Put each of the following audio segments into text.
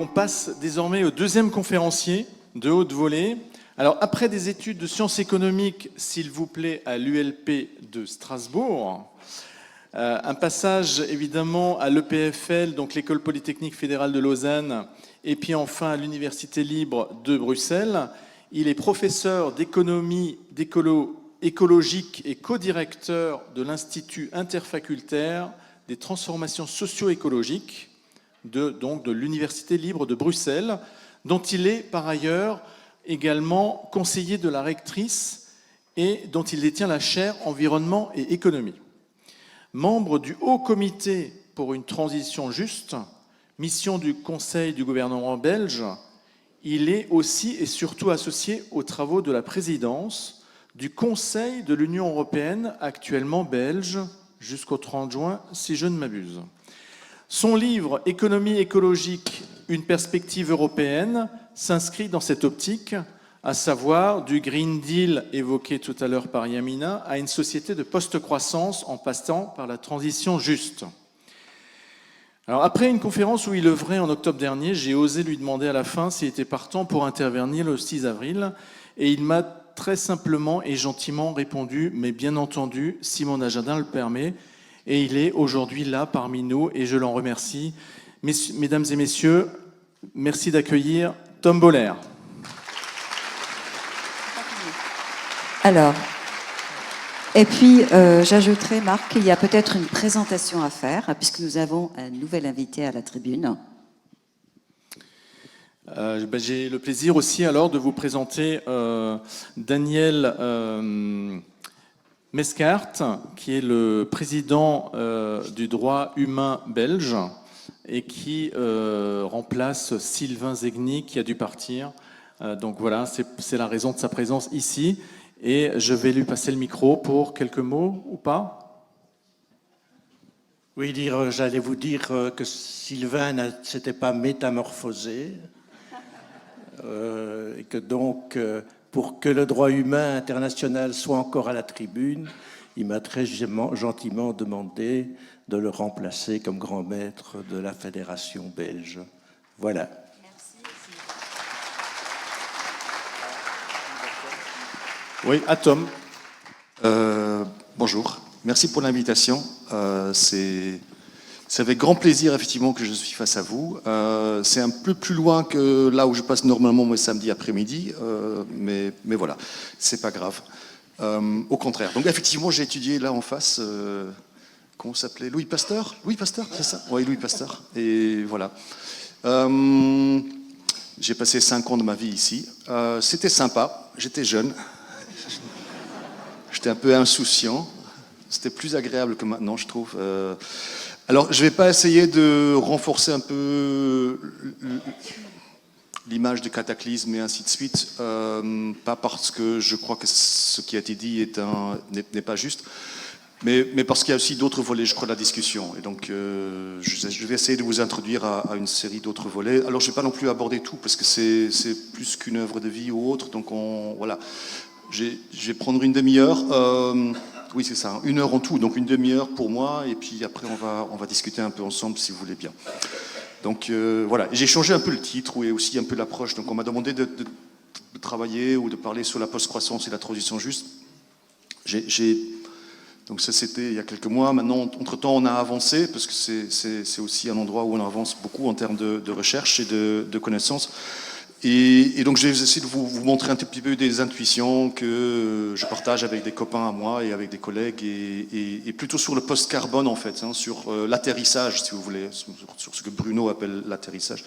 on passe désormais au deuxième conférencier de haute volée. Alors, après des études de sciences économiques, s'il vous plaît, à l'ULP de Strasbourg, un passage évidemment à l'EPFL, donc l'École Polytechnique Fédérale de Lausanne, et puis enfin à l'Université Libre de Bruxelles. Il est professeur d'économie écologique et co-directeur de l'Institut interfacultaire des transformations socio-écologiques de l'Université Libre de Bruxelles, dont il est par ailleurs également conseiller de la rectrice et dont il détient la chaire Environnement et Économie. Membre du Haut Comité pour une transition juste, mission du Conseil du gouvernement belge, il est aussi et surtout associé aux travaux de la présidence du Conseil de l'Union européenne, actuellement belge, jusqu'au 30 juin, si je ne m'abuse. Son livre « Économie écologique, une perspective européenne » s'inscrit dans cette optique, à savoir du Green Deal évoqué tout à l'heure par Yamina, à une société de post-croissance en passant par la transition juste. Alors, après une conférence où il œuvrait en octobre dernier, j'ai osé lui demander à la fin s'il était partant pour intervenir le 6 avril, et il m'a très simplement et gentiment répondu, mais bien entendu, si mon agenda le permet, et il est aujourd'hui là parmi nous, et je l'en remercie. Mesdames et messieurs, merci d'accueillir Tom Boller. Alors, et puis j'ajouterai, Marc, qu'il y a peut-être une présentation à faire, puisque nous avons un nouvel invité à la tribune. J'ai le plaisir aussi alors de vous présenter Daniel Mescaert, qui est le président du droit humain belge et qui remplace Sylvain Zegni, qui a dû partir. Donc voilà, c'est la raison de sa présence ici. Et je vais lui passer le micro pour quelques mots, ou pas? Oui, j'allais vous dire que Sylvain ne s'était pas métamorphosé, et que donc, pour que le droit humain international soit encore à la tribune, il m'a très gentiment demandé de le remplacer comme grand maître de la fédération belge. Voilà. Oui, à Tom. Bonjour, merci pour l'invitation. C'est avec grand plaisir effectivement que je suis face à vous. C'est un peu plus loin que là où je passe normalement mes samedis après-midi, mais voilà, c'est pas grave. Au contraire. Donc effectivement, j'ai étudié là en face. Comment s'appelait Louis Pasteur, c'est ça? Oui, Louis Pasteur. Et voilà. J'ai passé 5 ans de ma vie ici. C'était sympa. J'étais jeune. J'étais un peu insouciant. C'était plus agréable que maintenant, je trouve. Alors, je ne vais pas essayer de renforcer un peu l'image du cataclysme et ainsi de suite. Pas parce que je crois que ce qui a été dit n'est pas juste, mais parce qu'il y a aussi d'autres volets, je crois, de la discussion. Et donc, je vais essayer de vous introduire à une série d'autres volets. Alors, je ne vais pas non plus aborder tout, parce que c'est plus qu'une œuvre de vie ou autre. Donc, voilà. Je vais prendre une demi-heure. Oui, c'est ça, 1 heure en tout, donc une demi-heure pour moi, et puis après on va discuter un peu ensemble si vous voulez bien. Donc voilà, j'ai changé un peu le titre et aussi un peu l'approche. Donc on m'a demandé de travailler ou de parler sur la post-croissance et la transition juste. Donc ça c'était il y a quelques mois. Maintenant, entre-temps, on a avancé, parce que c'est aussi un endroit où on avance beaucoup en termes de recherche et de connaissances. Et donc, je vais essayer de vous montrer un petit peu des intuitions que je partage avec des copains à moi et avec des collègues, et plutôt sur le post-carbone, en fait, sur l'atterrissage, si vous voulez, sur ce que Bruno appelle l'atterrissage.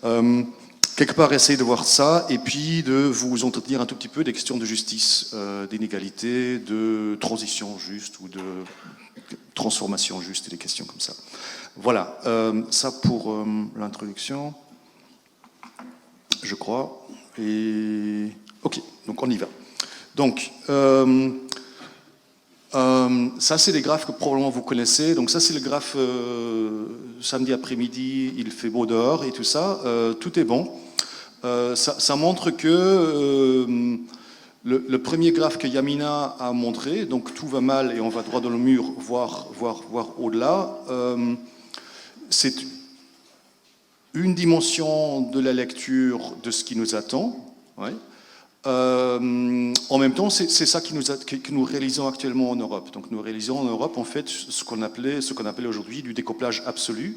Quelque part, essayer de voir ça, et puis de vous entretenir un tout petit peu des questions de justice, d'inégalité, de transition juste, ou de transformation juste, et des questions comme ça. Voilà, ça pour l'introduction. Je crois. Et ok, donc on y va. Donc, ça c'est les graphes que probablement vous connaissez. Donc ça c'est le graphe samedi après-midi, il fait beau dehors et tout ça. Tout est bon. Ça montre que le premier graphe que Yamina a montré, donc tout va mal et on va droit dans le mur, voire au-delà, c'est... une dimension de la lecture de ce qui nous attend. Ouais. En même temps, c'est ça que nous réalisons actuellement en Europe. Donc nous réalisons en Europe en fait ce qu'on appelle aujourd'hui du découplage absolu,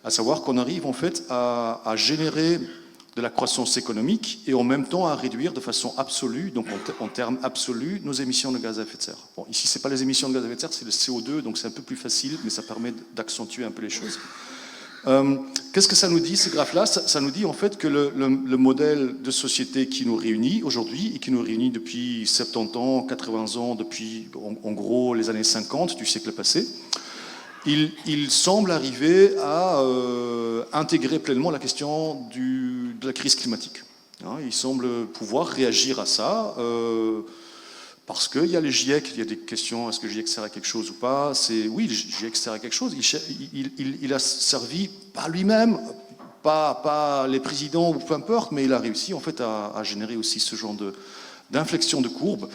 à savoir qu'on arrive en fait à générer de la croissance économique et en même temps à réduire de façon absolue, donc en termes absolus, nos émissions de gaz à effet de serre. Bon, ici, c'est pas les émissions de gaz à effet de serre, c'est le CO2, donc c'est un peu plus facile, mais ça permet d'accentuer un peu les choses. Qu'est-ce que ça nous dit, ces graphes-là? Ça nous dit en fait que le modèle de société qui nous réunit aujourd'hui, et qui nous réunit depuis 70 ans, 80 ans, depuis en gros les années 50 du siècle passé, il semble arriver à intégrer pleinement la question de la crise climatique. Hein, il semble pouvoir réagir à ça, parce qu'il y a les GIEC, il y a des questions, est-ce que le GIEC sert à quelque chose ou pas? Oui, le GIEC sert à quelque chose, il a servi, pas lui-même, pas les présidents ou peu importe, mais il a réussi en fait à générer aussi ce genre d'inflexion de courbe.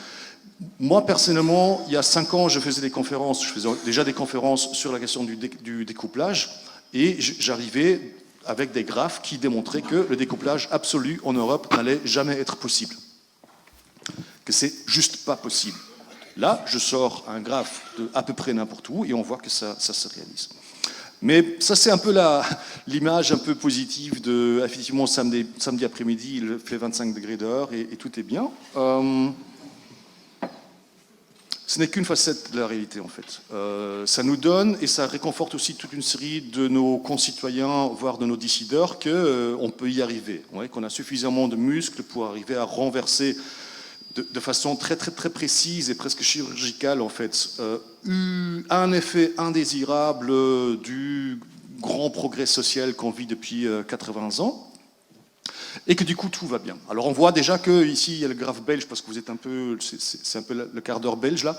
Moi, personnellement, il y a 5 ans, je faisais déjà des conférences sur la question du découplage, et j'arrivais avec des graphes qui démontraient que le découplage absolu en Europe n'allait jamais être possible. Que c'est juste pas possible. Là, je sors un graphe de à peu près n'importe où, et on voit que ça se réalise. Mais ça, c'est un peu l'image un peu positive de, effectivement, samedi après-midi, il fait 25 degrés dehors et tout est bien. Ce n'est qu'une facette de la réalité, en fait. Ça nous donne, et ça réconforte aussi toute une série de nos concitoyens, voire de nos décideurs, qu'on peut y arriver, ouais, qu'on a suffisamment de muscles pour arriver à renverser de façon très, très, très précise et presque chirurgicale, en fait, un effet indésirable du grand progrès social qu'on vit depuis 80 ans. Et que du coup tout va bien. Alors on voit déjà que ici il y a le graphe belge, parce que vous êtes un peu, c'est un peu le quart d'heure belge là.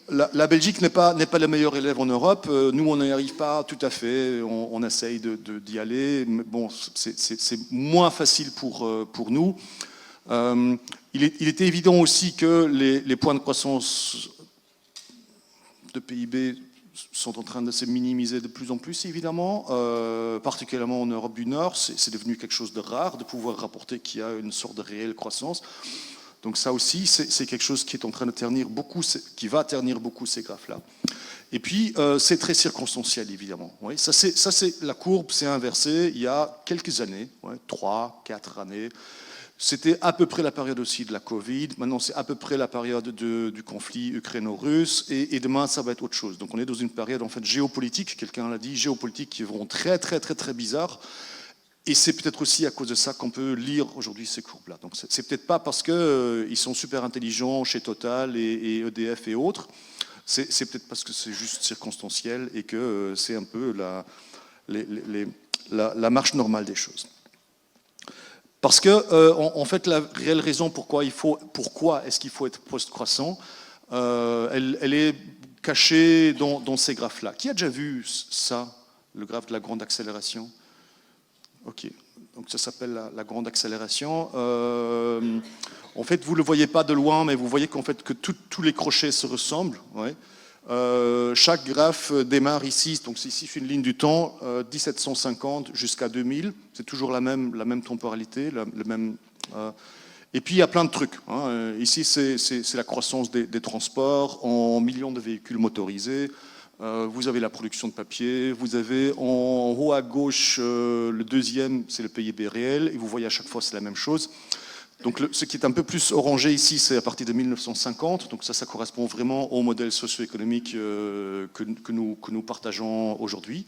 La Belgique n'est pas le meilleur élève en Europe. Nous on n'y arrive pas tout à fait. On essaye d'y aller. Mais bon, c'est moins facile pour nous. Il était évident aussi que les points de croissance de PIB sont en train de se minimiser de plus en plus, évidemment, particulièrement en Europe du Nord. C'est devenu quelque chose de rare de pouvoir rapporter qu'il y a une sorte de réelle croissance. Donc ça aussi, c'est quelque chose qui est en train de ternir beaucoup, qui va ternir beaucoup ces graphes-là. Et puis, c'est très circonstanciel, évidemment. Oui, la courbe s'est inversée il y a quelques années, 3, 4 années. C'était à peu près la période aussi de la Covid. Maintenant, c'est à peu près la période du conflit ukraino-russe. Et demain, ça va être autre chose. Donc, on est dans une période en fait géopolitique. Quelqu'un l'a dit, géopolitique qui est vraiment très, très, très, très bizarre. Et c'est peut-être aussi à cause de ça qu'on peut lire aujourd'hui ces courbes-là. Donc, c'est peut-être pas parce qu'ils sont super intelligents chez Total et EDF et autres. C'est peut-être parce que c'est juste circonstanciel et que c'est un peu la marche normale des choses. Parce que, en fait, la réelle raison pourquoi est-ce qu'il faut être post-croissant, elle est cachée dans ces graphes-là. Qui a déjà vu ça, le graphe de la grande accélération? Ok, donc ça s'appelle la grande accélération. En fait, vous ne le voyez pas de loin, mais vous voyez qu'en fait que tous les crochets se ressemblent. Ouais. Chaque graphe démarre ici, donc ici c'est une ligne du temps, 1750 jusqu'à 2000, c'est toujours la même temporalité, et puis il y a plein de trucs. Hein. Ici c'est la croissance des transports en millions de véhicules motorisés, vous avez la production de papier, vous avez en haut à gauche le deuxième, c'est le PIB réel, et vous voyez à chaque fois c'est la même chose. Donc ce qui est un peu plus orangé ici, c'est à partir de 1950. Donc ça correspond vraiment au modèle socio-économique que nous partageons aujourd'hui.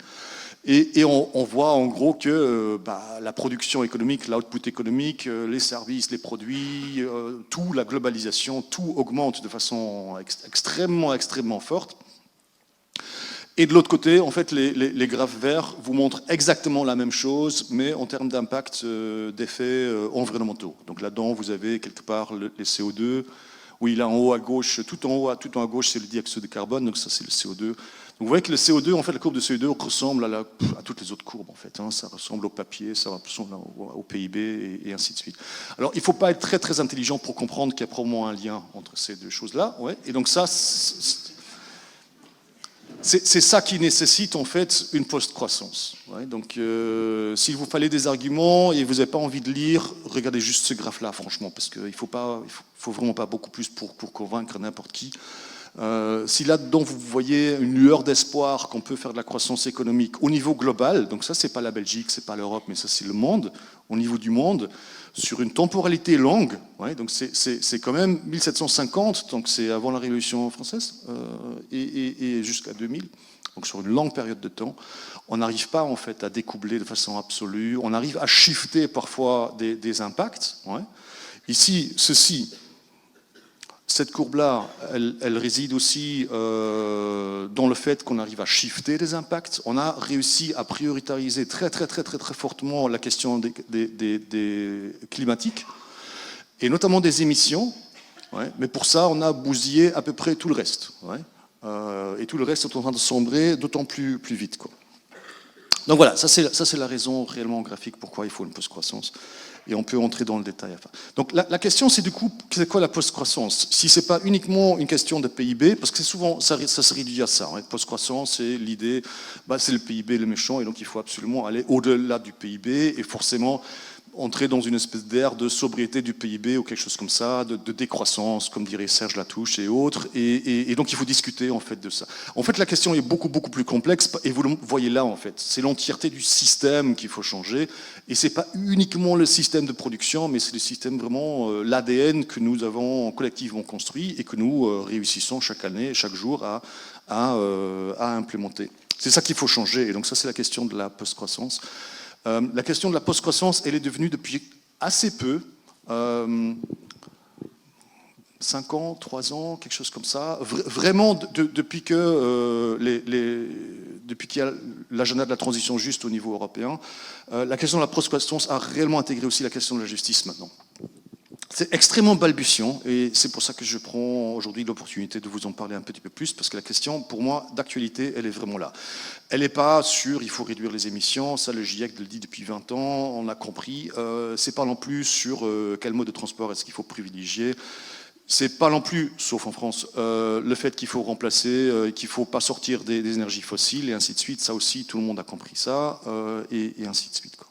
Et on voit en gros que la production économique, l'output économique, les services, les produits, tout, la globalisation, tout augmente de façon extrêmement, extrêmement forte. Et de l'autre côté, en fait, les graphes verts vous montrent exactement la même chose, mais en termes d'impact d'effets environnementaux. Donc là-dedans, vous avez quelque part les CO2. Oui, là en haut à gauche, tout en à gauche, c'est le dioxyde de carbone, donc ça c'est le CO2. Donc vous voyez que le CO2, en fait, la courbe de CO2 ressemble à toutes les autres courbes, en fait. Hein. Ça ressemble au papier, ça ressemble au PIB et ainsi de suite. Alors, il ne faut pas être très très intelligent pour comprendre qu'il y a probablement un lien entre ces deux choses-là. Ouais. Et donc ça, c'est ça qui nécessite en fait une post-croissance. Ouais, donc, s'il vous fallait des arguments et vous n'avez pas envie de lire, regardez juste ce graphe-là, franchement, parce qu'il faut vraiment pas beaucoup plus pour convaincre n'importe qui. Si là-dedans vous voyez une lueur d'espoir qu'on peut faire de la croissance économique au niveau global, donc ça c'est pas la Belgique, c'est pas l'Europe, mais ça c'est le monde, au niveau du monde, sur une temporalité longue, ouais, donc c'est quand même 1750, donc c'est avant la Révolution française, et jusqu'à 2000, donc sur une longue période de temps, on n'arrive pas en fait à découbler de façon absolue, on arrive à shifter parfois des impacts. Ouais. Ici, cette courbe-là, elle réside aussi dans le fait qu'on arrive à shifter des impacts. On a réussi à prioritariser très fortement la question des climatiques, et notamment des émissions. Ouais. Mais pour ça, on a bousillé à peu près tout le reste. Ouais. Et tout le reste est en train de sombrer d'autant plus vite, quoi. Donc voilà, ça c'est la raison réellement graphique pourquoi il faut une post-croissance. Et on peut entrer dans le détail. Donc la question c'est du coup, c'est quoi la post-croissance? Si c'est pas uniquement une question de PIB, parce que c'est souvent, ça se réduit à ça. Hein. Post-croissance, c'est l'idée, c'est le PIB le méchant, et donc il faut absolument aller au-delà du PIB, et forcément entrer dans une espèce d'ère de sobriété du PIB ou quelque chose comme ça, de décroissance, comme dirait Serge Latouche et autres, et donc il faut discuter en fait de ça. En fait, la question est beaucoup plus complexe, et vous le voyez là en fait, c'est l'entièreté du système qu'il faut changer, et c'est pas uniquement le système de production, mais c'est le système vraiment, l'ADN que nous avons collectivement construit et que nous réussissons chaque année, chaque jour à implémenter. C'est ça qu'il faut changer, et donc ça c'est la question de la post-croissance. La question de la post-croissance, elle est devenue depuis assez peu, 5 ans, 3 ans, quelque chose comme ça, vraiment depuis qu'il y a l'agenda de la transition juste au niveau européen, la question de la post-croissance a réellement intégré aussi la question de la justice maintenant. C'est extrêmement balbutiant, et c'est pour ça que je prends aujourd'hui l'opportunité de vous en parler un petit peu plus, parce que la question, pour moi, d'actualité, elle est vraiment là. Elle n'est pas sur il faut réduire les émissions, ça le GIEC le dit depuis 20 ans, on a compris. C'est pas non plus sur quel mode de transport est-ce qu'il faut privilégier. C'est pas non plus, sauf en France, le fait qu'il faut remplacer, qu'il faut pas sortir des énergies fossiles, et ainsi de suite. Ça aussi, tout le monde a compris ça, et ainsi de suite, quoi.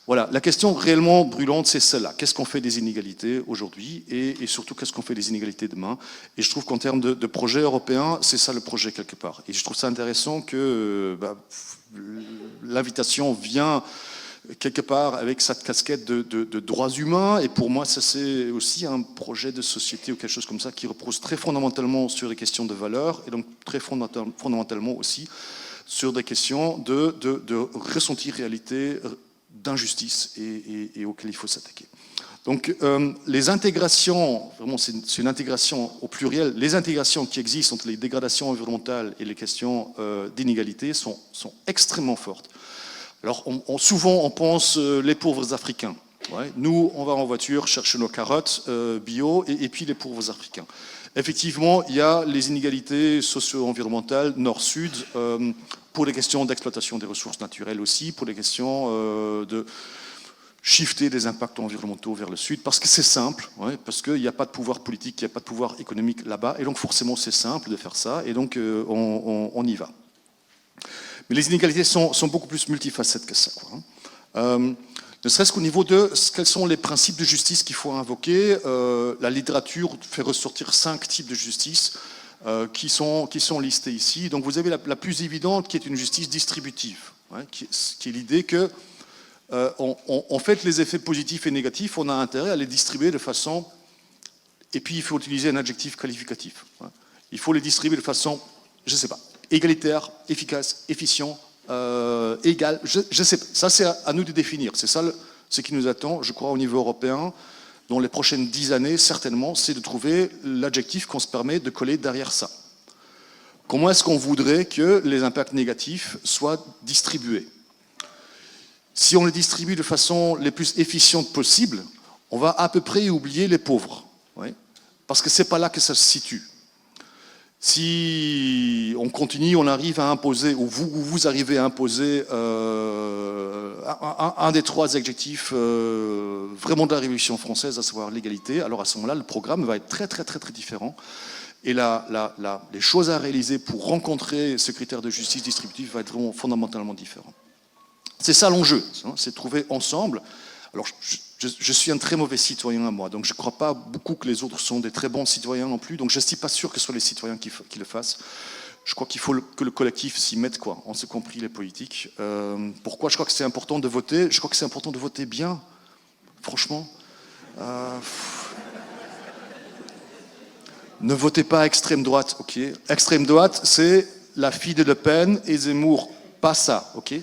Voilà, la question réellement brûlante, c'est celle-là. Qu'est-ce qu'on fait des inégalités aujourd'hui, et surtout, qu'est-ce qu'on fait des inégalités demain? Et je trouve qu'en termes de projet européen, c'est ça le projet quelque part. Et je trouve ça intéressant que l'invitation vient quelque part avec cette casquette de droits humains. Et pour moi, ça c'est aussi un projet de société ou quelque chose comme ça qui repose très fondamentalement sur des questions de valeurs, et donc très fondamentalement aussi sur des questions de ressenti réalité d'injustice et auquel il faut s'attaquer. Donc les intégrations, vraiment c'est une intégration au pluriel, les intégrations qui existent entre les dégradations environnementales et les questions d'inégalité sont extrêmement fortes. Alors souvent on pense les pauvres Africains. Ouais. Nous on va en voiture chercher nos carottes bio, et puis les pauvres Africains. Effectivement, il y a les inégalités socio-environnementales nord-sud, pour les questions d'exploitation des ressources naturelles aussi, pour les questions de shifter des impacts environnementaux vers le sud, parce que c'est simple, ouais, parce qu'il n'y a pas de pouvoir politique, il n'y a pas de pouvoir économique là-bas, et donc forcément c'est simple de faire ça, et donc on y va. Mais les inégalités sont beaucoup plus multifacettes que ça, quoi, hein. Ne serait-ce qu'au niveau de quels sont les principes de justice qu'il faut invoquer. La littérature fait ressortir 5 types de justice qui sont listés ici. Donc vous avez la plus évidente qui est une justice distributive, hein, qui est l'idée que en fait les effets positifs et négatifs, on a intérêt à les distribuer de façon... Et puis il faut utiliser un adjectif qualificatif. Hein. Il faut les distribuer de façon, je ne sais pas, égalitaire, efficace, efficient, égal, je sais pas. Ça c'est à nous de définir. C'est ça ce qui nous attend, je crois, au niveau européen, dans les prochaines 10 années, certainement, c'est de trouver l'adjectif qu'on se permet de coller derrière ça. Comment est-ce qu'on voudrait que les impacts négatifs soient distribués? Si on les distribue de façon les plus efficiente possible, on va à peu près oublier les pauvres. Ouais, parce que c'est pas là que ça se situe. Si on continue, on arrive à imposer, ou vous arrivez à imposer un des 3 adjectifs vraiment de la Révolution française, à savoir l'égalité, alors à ce moment-là, le programme va être très différent. Et les choses à réaliser pour rencontrer ce critère de justice distributive va être vraiment fondamentalement différent. C'est ça l'enjeu, hein, c'est de trouver ensemble. Alors, je suis un très mauvais citoyen à moi, donc je ne crois pas beaucoup que les autres sont des très bons citoyens non plus, donc je ne suis pas sûr que ce soit les citoyens qui le fassent. Je crois qu'il faut que le collectif s'y mette, quoi, en ce compris les politiques. Pourquoi je crois que c'est important de voter? Je crois que c'est important de voter bien, franchement. Ne votez pas à extrême droite, ok? Extrême droite, c'est la fille de Le Pen et Zemmour, pas ça, ok?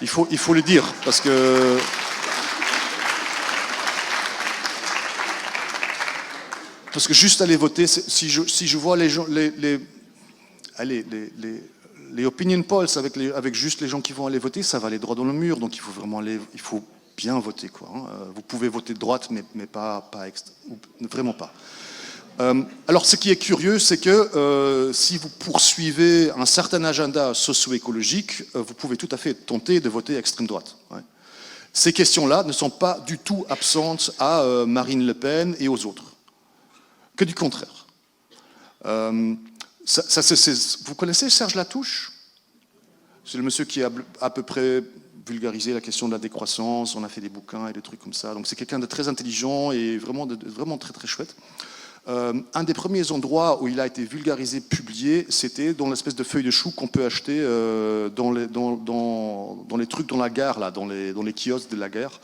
Il faut le dire, parce que... Parce que juste aller voter, si je vois les gens, les opinion polls avec juste les gens qui vont aller voter, ça va aller droit dans le mur. Donc il faut vraiment il faut bien voter, quoi. Vous pouvez voter de droite, mais pas vraiment pas. Alors ce qui est curieux, c'est que si vous poursuivez un certain agenda socio-écologique, vous pouvez tout à fait être tenté de voter extrême droite. Ouais. Ces questions-là ne sont pas du tout absentes à Marine Le Pen et aux autres. Que du contraire. Vous connaissez Serge Latouche? C'est le monsieur qui a à peu près vulgarisé la question de la décroissance, on a fait des bouquins et des trucs comme ça. Donc c'est quelqu'un de très intelligent et vraiment très très chouette. Un des premiers endroits où il a été vulgarisé, publié, c'était dans l'espèce de feuille de chou qu'on peut acheter dans les trucs dans la gare, là, dans les kiosques de la gare.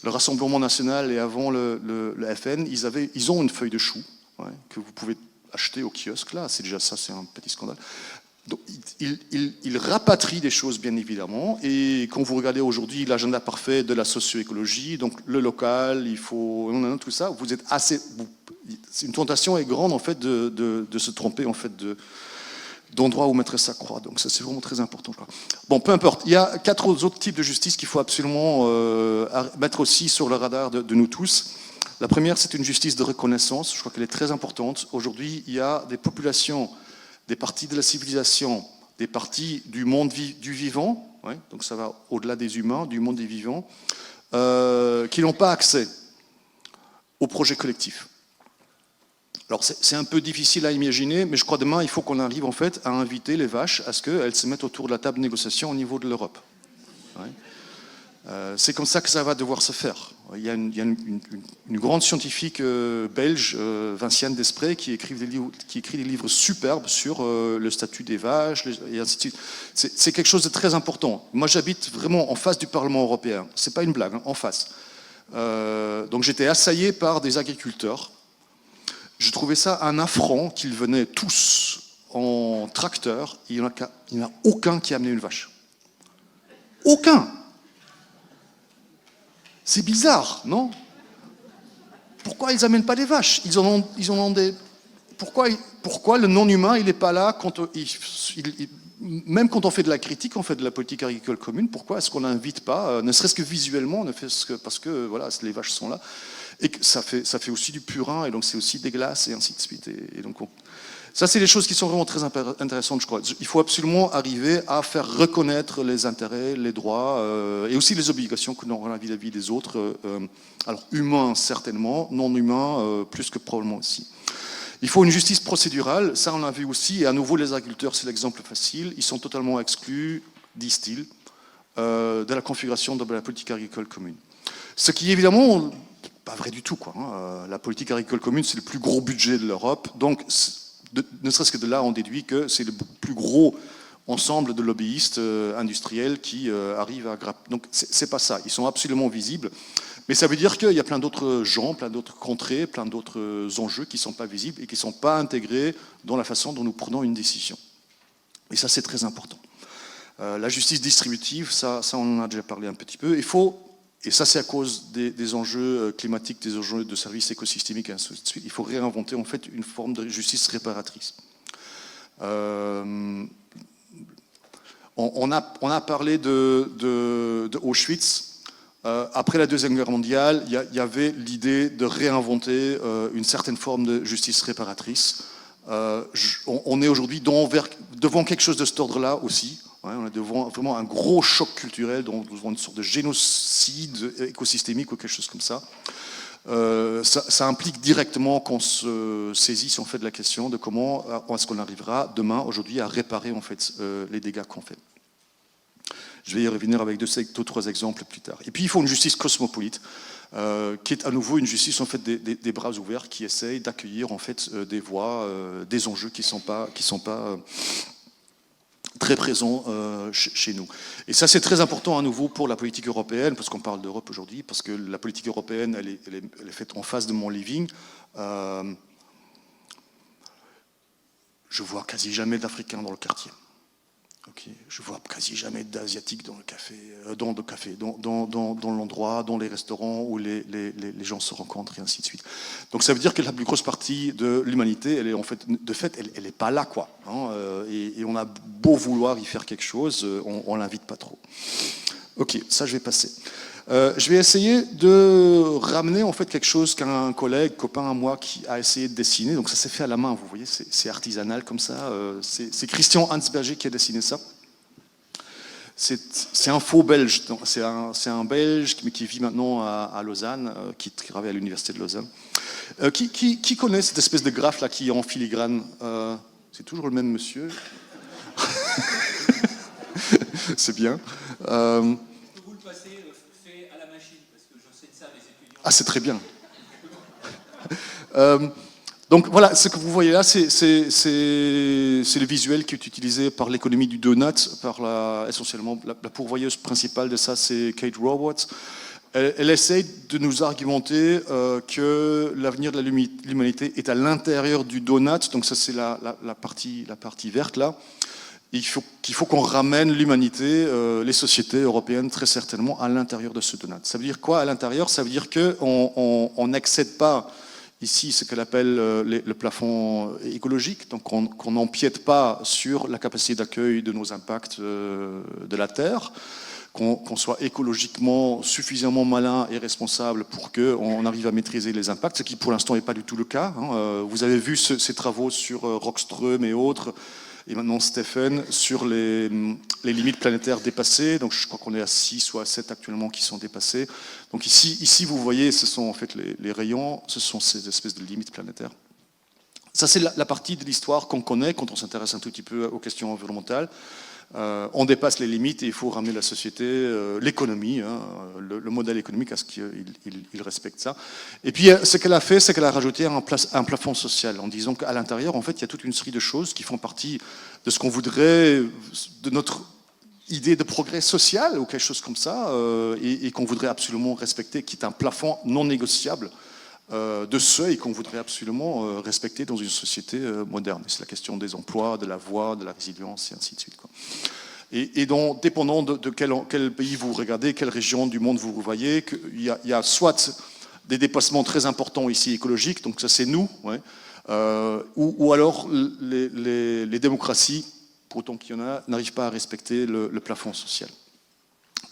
Le Rassemblement National et avant le FN, ils ont une feuille de chou, ouais, que vous pouvez acheter au kiosque. Là, c'est déjà ça, c'est un petit scandale. Donc, ils rapatrient des choses, bien évidemment. Et quand vous regardez aujourd'hui l'agenda parfait de la socio-écologie, donc le local, il faut tout ça. Vous êtes une tentation est grande en fait de se tromper en fait d'endroit où mettre sa croix. Donc ça, c'est vraiment très important. Bon, peu importe. Il y a 4 autres types de justice qu'il faut absolument mettre aussi sur le radar de nous tous. La première, c'est une justice de reconnaissance. Je crois qu'elle est très importante. Aujourd'hui, il y a des populations, des parties de la civilisation, des parties du monde du vivant, ouais, donc ça va au-delà des humains, du monde des vivants, qui n'ont pas accès au projet collectif. Alors c'est un peu difficile à imaginer, mais je crois demain il faut qu'on arrive en fait à inviter les vaches à ce qu'elles se mettent autour de la table de négociation au niveau de l'Europe. Ouais. C'est comme ça que ça va devoir se faire. Il y a une grande scientifique belge, Vinciane Desprez, qui écrit des livres superbes sur le statut des vaches, et ainsi de suite. C'est quelque chose de très important. Moi j'habite vraiment en face du Parlement européen. C'est pas une blague, hein, en face. Donc j'étais assaillé par des agriculteurs. Je trouvais ça un affront qu'ils venaient tous en tracteur. Il n'y en a aucun qui a amené une vache. Aucun. C'est bizarre, non? Pourquoi ils n'amènent pas des vaches? Ils en ont des... Pourquoi le non-humain, il n'est pas là quand même quand on fait de la critique, on fait de la politique agricole commune, pourquoi est-ce qu'on n'invite pas, ne serait-ce que visuellement, parce que voilà, les vaches sont là, et que ça fait aussi du purin, et donc c'est aussi des glaces, et ainsi de suite. Et donc ça, c'est des choses qui sont vraiment très intéressantes, je crois. Il faut absolument arriver à faire reconnaître les intérêts, les droits, et aussi les obligations que l'on a vis-à-vis des autres. Alors, humains, certainement, non humains, plus que probablement aussi. Il faut une justice procédurale, ça on l'a vu aussi, et à nouveau les agriculteurs, c'est l'exemple facile, ils sont totalement exclus, disent-ils, de la configuration de la politique agricole commune. Ce qui est évidemment pas vrai du tout, quoi. La politique agricole commune, c'est le plus gros budget de l'Europe, donc ne serait-ce que de là, on déduit que c'est le plus gros ensemble de lobbyistes industriels qui arrivent à grapper. Donc c'est pas ça, ils sont absolument visibles. Mais ça veut dire qu'il y a plein d'autres gens, plein d'autres contrées, plein d'autres enjeux qui ne sont pas visibles et qui ne sont pas intégrés dans la façon dont nous prenons une décision. Et ça, c'est très important. La justice distributive, ça on en a déjà parlé un petit peu. Et ça c'est à cause des enjeux climatiques, des enjeux de services écosystémiques et ainsi de suite, il faut réinventer en fait une forme de justice réparatrice. On a parlé de Auschwitz. Après la Deuxième Guerre mondiale, il y avait l'idée de réinventer une certaine forme de justice réparatrice. On est aujourd'hui devant quelque chose de cet ordre-là aussi. Ouais, on est devant vraiment un gros choc culturel, devant une sorte de génocide écosystémique ou quelque chose comme ça. ça implique directement qu'on se saisisse en fait de la question de comment est-ce qu'on arrivera demain, aujourd'hui, à réparer en fait les dégâts qu'on fait. Je vais y revenir avec deux ou trois exemples plus tard. Et puis il faut une justice cosmopolite, qui est à nouveau une justice en fait des bras ouverts, qui essaye d'accueillir en fait des voix, des enjeux qui sont pas très présents chez nous. Et ça c'est très important à nouveau pour la politique européenne, parce qu'on parle d'Europe aujourd'hui, parce que la politique européenne elle est faite en face de mon living. Je vois quasi jamais d'Africains dans le quartier. Okay. Je vois quasi jamais d'Asiatiques dans le café, dans l'endroit, dans les restaurants où les gens se rencontrent et ainsi de suite. Donc ça veut dire que la plus grosse partie de l'humanité, elle est en fait, elle n'est pas là, quoi. Hein, et on a beau vouloir y faire quelque chose, on l'invite pas trop. Ok, ça je vais passer. Je vais essayer de ramener en fait quelque chose qu'un collègue, copain à moi, qui a essayé de dessiner. Donc ça s'est fait à la main, vous voyez, c'est artisanal comme ça. C'est Christian Hansberger qui a dessiné ça. C'est un faux Belge. C'est un Belge qui vit maintenant à Lausanne, qui travaille à l'université de Lausanne. Qui connaît cette espèce de graphe là qui est en filigrane? C'est toujours le même monsieur. C'est bien. Ah, c'est très bien. Donc voilà, ce que vous voyez là, c'est le visuel qui est utilisé par l'économie du donut, essentiellement la pourvoyeuse principale de ça, c'est Kate Raworth. Elle essaye de nous argumenter que l'avenir de l'humanité est à l'intérieur du donut, donc ça c'est la partie verte là. Il faut qu'on ramène l'humanité, les sociétés européennes très certainement à l'intérieur de ce donut. Ça veut dire quoi à l'intérieur? Ça veut dire qu'on n'accède pas ici ce qu'elle appelle le plafond écologique, donc qu'on n'empiète pas sur la capacité d'accueil de nos impacts de la Terre, qu'on soit écologiquement suffisamment malin et responsable pour qu'on arrive à maîtriser les impacts, ce qui pour l'instant n'est pas du tout le cas. Hein. Vous avez vu ces travaux sur Rockström et autres, et maintenant Stephen, sur les limites planétaires dépassées. Donc je crois qu'on est à 6 ou à 7 actuellement qui sont dépassées. Donc ici vous voyez, ce sont en fait les rayons, ce sont ces espèces de limites planétaires. Ça c'est la partie de l'histoire qu'on connaît quand on s'intéresse un tout petit peu aux questions environnementales. On dépasse les limites et il faut ramener la société, l'économie, hein, le modèle économique à ce qu'il respecte ça. Et puis ce qu'elle a fait, c'est qu'elle a rajouté un plafond social en disant qu'à l'intérieur, en fait, il y a toute une série de choses qui font partie de ce qu'on voudrait, de notre idée de progrès social ou quelque chose comme ça, et qu'on voudrait absolument respecter, qui est un plafond non négociable de seuil qu'on voudrait absolument respecter dans une société moderne. C'est la question des emplois, de la voix, de la résilience et ainsi de suite, quoi. Et donc, dépendant de quel pays vous regardez, quelle région du monde vous voyez, il y a soit des dépassements très importants ici écologiques, donc ça c'est nous, ouais, ou alors les démocraties, pour autant qu'il y en a, n'arrivent pas à respecter le plafond social.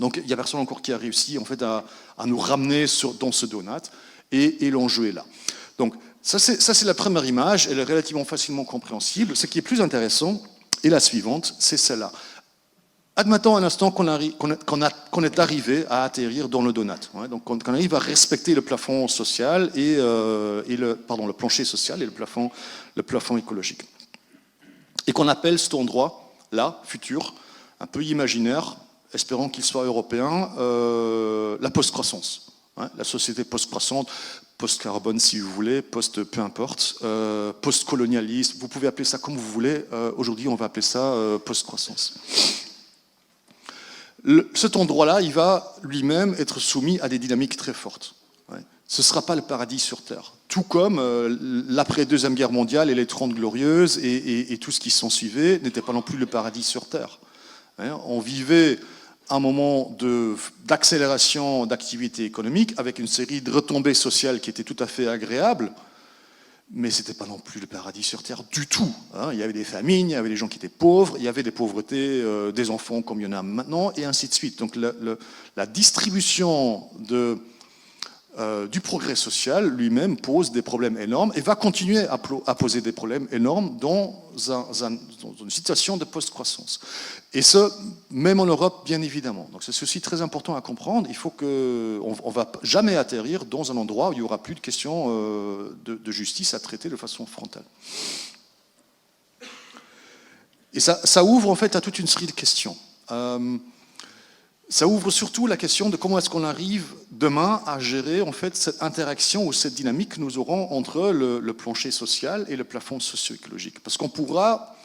Donc il n'y a personne encore qui a réussi en fait, à nous ramener dans ce donut. Et l'enjeu est là. Donc ça c'est la première image, elle est relativement facilement compréhensible. Ce qui est plus intéressant, et la suivante, c'est celle-là. Admettons un instant qu'on est arrivé à atterrir dans le donut, hein, donc qu'on arrive à respecter le plafond social et le plancher social et le plafond écologique. Et qu'on appelle cet endroit-là, futur, un peu imaginaire, espérons qu'il soit européen, la post-croissance. La société post-croissante, post-carbone si vous voulez, peu importe, post-colonialiste, vous pouvez appeler ça comme vous voulez, aujourd'hui on va appeler ça post-croissance. Cet endroit-là, il va lui-même être soumis à des dynamiques très fortes. Ce ne sera pas le paradis sur Terre. Tout comme l'après-deuxième guerre mondiale et les 30 glorieuses et tout ce qui s'en suivait n'était pas non plus le paradis sur Terre. On vivait un moment d'accélération d'activité économique avec une série de retombées sociales qui étaient tout à fait agréables, mais ce n'était pas non plus le paradis sur Terre du tout. Il y avait des famines, il y avait des gens qui étaient pauvres, il y avait des pauvretés des enfants comme il y en a maintenant, et ainsi de suite. Donc la distribution de du progrès social lui-même pose des problèmes énormes et va continuer à poser des problèmes énormes dans une situation de post-croissance. Et ce, même en Europe, bien évidemment. Donc c'est aussi très important à comprendre. Il faut qu'on ne va jamais atterrir dans un endroit où il n'y aura plus de questions de justice à traiter de façon frontale. Et ça ouvre en fait à toute une série de questions. Ça ouvre surtout la question de comment est-ce qu'on arrive demain à gérer en fait cette interaction ou cette dynamique que nous aurons entre le plancher social et le plafond socio-écologique. Parce qu'on pourra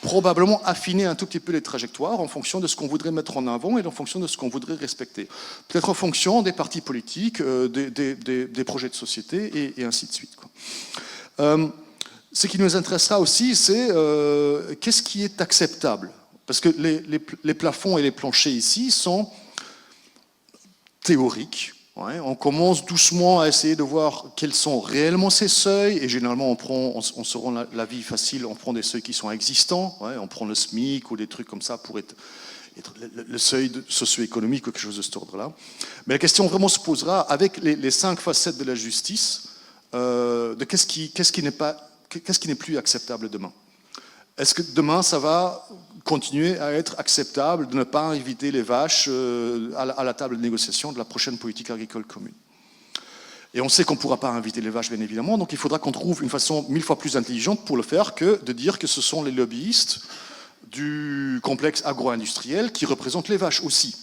probablement affiner un tout petit peu les trajectoires en fonction de ce qu'on voudrait mettre en avant et en fonction de ce qu'on voudrait respecter. Peut-être en fonction des partis politiques, des projets de société et ainsi de suite, quoi. Ce qui nous intéressera aussi, c'est qu'est-ce qui est acceptable. Parce que les plafonds et les planchers ici sont théoriques. Ouais, on commence doucement à essayer de voir quels sont réellement ces seuils. Et généralement, on se rend la vie facile, on prend des seuils qui sont existants. Ouais, on prend le SMIC ou des trucs comme ça pour être le seuil socio-économique ou quelque chose de cet ordre-là. Mais la question vraiment se posera avec les 5 facettes de la justice de qu'est-ce qui n'est plus acceptable demain. Est-ce que demain, ça va continuer à être acceptable de ne pas inviter les vaches à la table de négociation de la prochaine politique agricole commune? Et on sait qu'on ne pourra pas inviter les vaches, bien évidemment, donc il faudra qu'on trouve une façon 1000 fois plus intelligente pour le faire que de dire que ce sont les lobbyistes du complexe agro-industriel qui représentent les vaches aussi.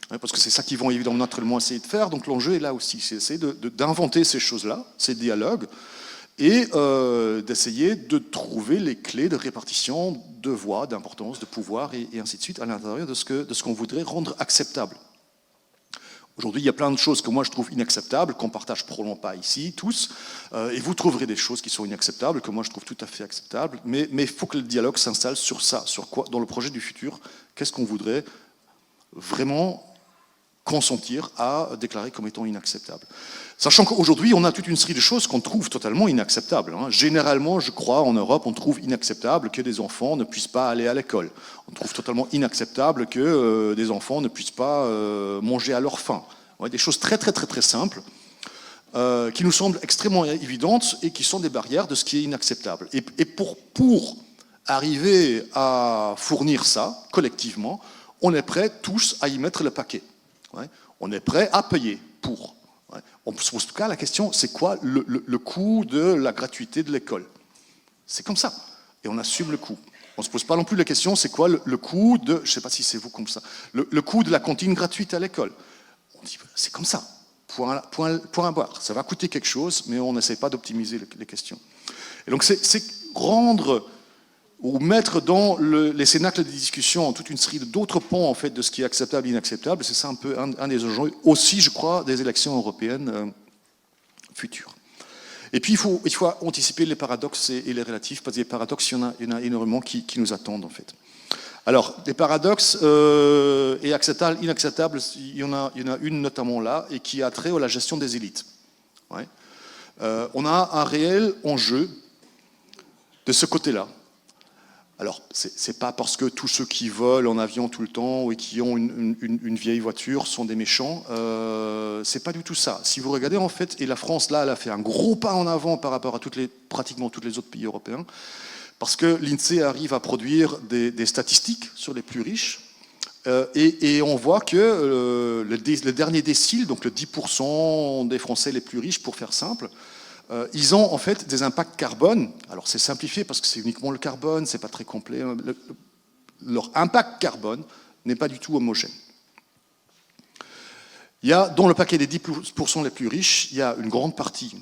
Parce que c'est ça qu'ils vont évidemment naturellement essayer de faire, donc l'enjeu est là aussi, c'est essayer d'inventer ces choses-là, ces dialogues, et d'essayer de trouver les clés de répartition de voix, d'importance, de pouvoir, et ainsi de suite, à l'intérieur de ce qu'on voudrait rendre acceptable. Aujourd'hui, il y a plein de choses que moi je trouve inacceptables, qu'on ne partage probablement pas ici, tous, et vous trouverez des choses qui sont inacceptables, que moi je trouve tout à fait acceptables, mais il faut que le dialogue s'installe sur ça, sur quoi, dans le projet du futur, qu'est-ce qu'on voudrait vraiment consentir à déclarer comme étant inacceptable. Sachant qu'aujourd'hui, on a toute une série de choses qu'on trouve totalement inacceptables. Généralement, je crois, en Europe, on trouve inacceptable que des enfants ne puissent pas aller à l'école. On trouve totalement inacceptable que des enfants ne puissent pas manger à leur faim. Ouais, des choses très, très, très, très simples qui nous semblent extrêmement évidentes et qui sont des barrières de ce qui est inacceptable. Et pour arriver à fournir ça, collectivement, on est prêts tous à y mettre le paquet. Ouais. On est prêt à payer pour. Ouais. On se pose en tout cas la question, c'est quoi le coût de la gratuité de l'école? C'est comme ça. Et on assume le coût. On ne se pose pas non plus la question, c'est quoi le coût de, je ne sais pas si c'est vous comme ça, le coût de la cantine gratuite à l'école? On dit, c'est comme ça. Point à barre. Ça va coûter quelque chose, mais on n'essaie pas d'optimiser les questions. Et donc c'est rendre ou mettre dans les cénacles de discussion toute une série d'autres pans en fait, de ce qui est acceptable et inacceptable. C'est ça un peu un des enjeux aussi, je crois, des élections européennes futures. Et puis, il faut anticiper les paradoxes et les relatifs, parce que les paradoxes, il y en a énormément qui nous attendent, en fait. Alors, les paradoxes et acceptables, inacceptables, il y en a une notamment là, et qui a trait à la gestion des élites. Ouais. On a un réel enjeu de ce côté-là. Alors, c'est pas parce que tous ceux qui volent en avion tout le temps et qui ont une vieille voiture sont des méchants. C'est pas du tout ça. Si vous regardez en fait, et la France là, elle a fait un gros pas en avant par rapport à pratiquement tous les autres pays européens, parce que l'INSEE arrive à produire des statistiques sur les plus riches, et on voit que le dernier décile, donc le 10% des Français les plus riches, pour faire simple, ils ont en fait des impacts carbone. Alors c'est simplifié parce que c'est uniquement le carbone, c'est pas très complet. Leur impact carbone n'est pas du tout homogène. Il y a dans le paquet des 10% les plus riches, il y a une grande partie,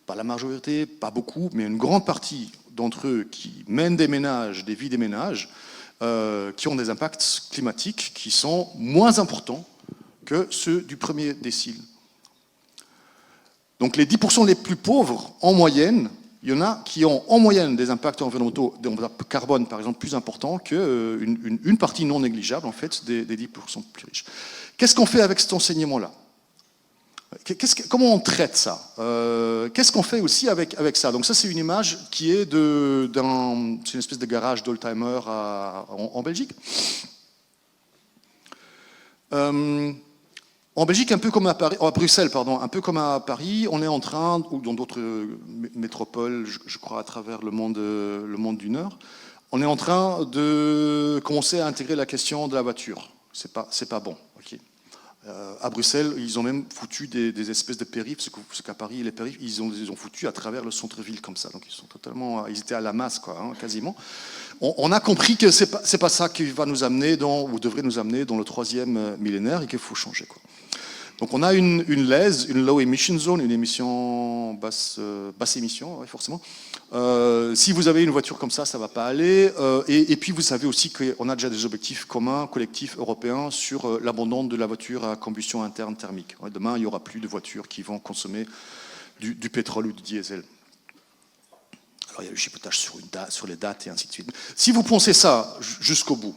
pas la majorité, pas beaucoup, mais une grande partie d'entre eux qui mènent des vies des ménages, qui ont des impacts climatiques qui sont moins importants que ceux du premier décile. Donc les 10% les plus pauvres, en moyenne, il y en a qui ont en moyenne des impacts environnementaux, des carbone par exemple, plus importants qu'une partie non négligeable en fait, des 10% plus riches. Qu'est-ce qu'on fait avec cet enseignement-là? Comment on traite ça? Qu'est-ce qu'on fait aussi avec ça? Donc ça c'est une image qui est c'est une espèce de garage d'oldtimer en Belgique. En Belgique, un peu comme à Paris, à Bruxelles, pardon, un peu comme à Paris, on est en train, ou dans d'autres métropoles, je crois à travers le monde du Nord, on est en train de commencer à intégrer la question de la voiture. C'est pas bon. Okay. À Bruxelles, ils ont même foutu des espèces de périphes, ce qu'à Paris, les périphes, ils ont foutu à travers le centre-ville comme ça. Donc ils étaient à la masse, quoi, hein, quasiment. On a compris que c'est pas ça qui va nous amener ou devrait nous amener dans le 3e millénaire et qu'il faut changer, quoi. Donc on a une LEZ, une Low Emission Zone, une émission basse émission, ouais, forcément. Si vous avez une voiture comme ça ne va pas aller. Et puis vous savez aussi qu'on a déjà des objectifs communs, collectifs, européens, sur l'abandon de la voiture à combustion interne thermique. Ouais, demain, il n'y aura plus de voitures qui vont consommer du pétrole ou du diesel. Alors il y a le chipotage sur les dates et ainsi de suite. Si vous pensez ça jusqu'au bout,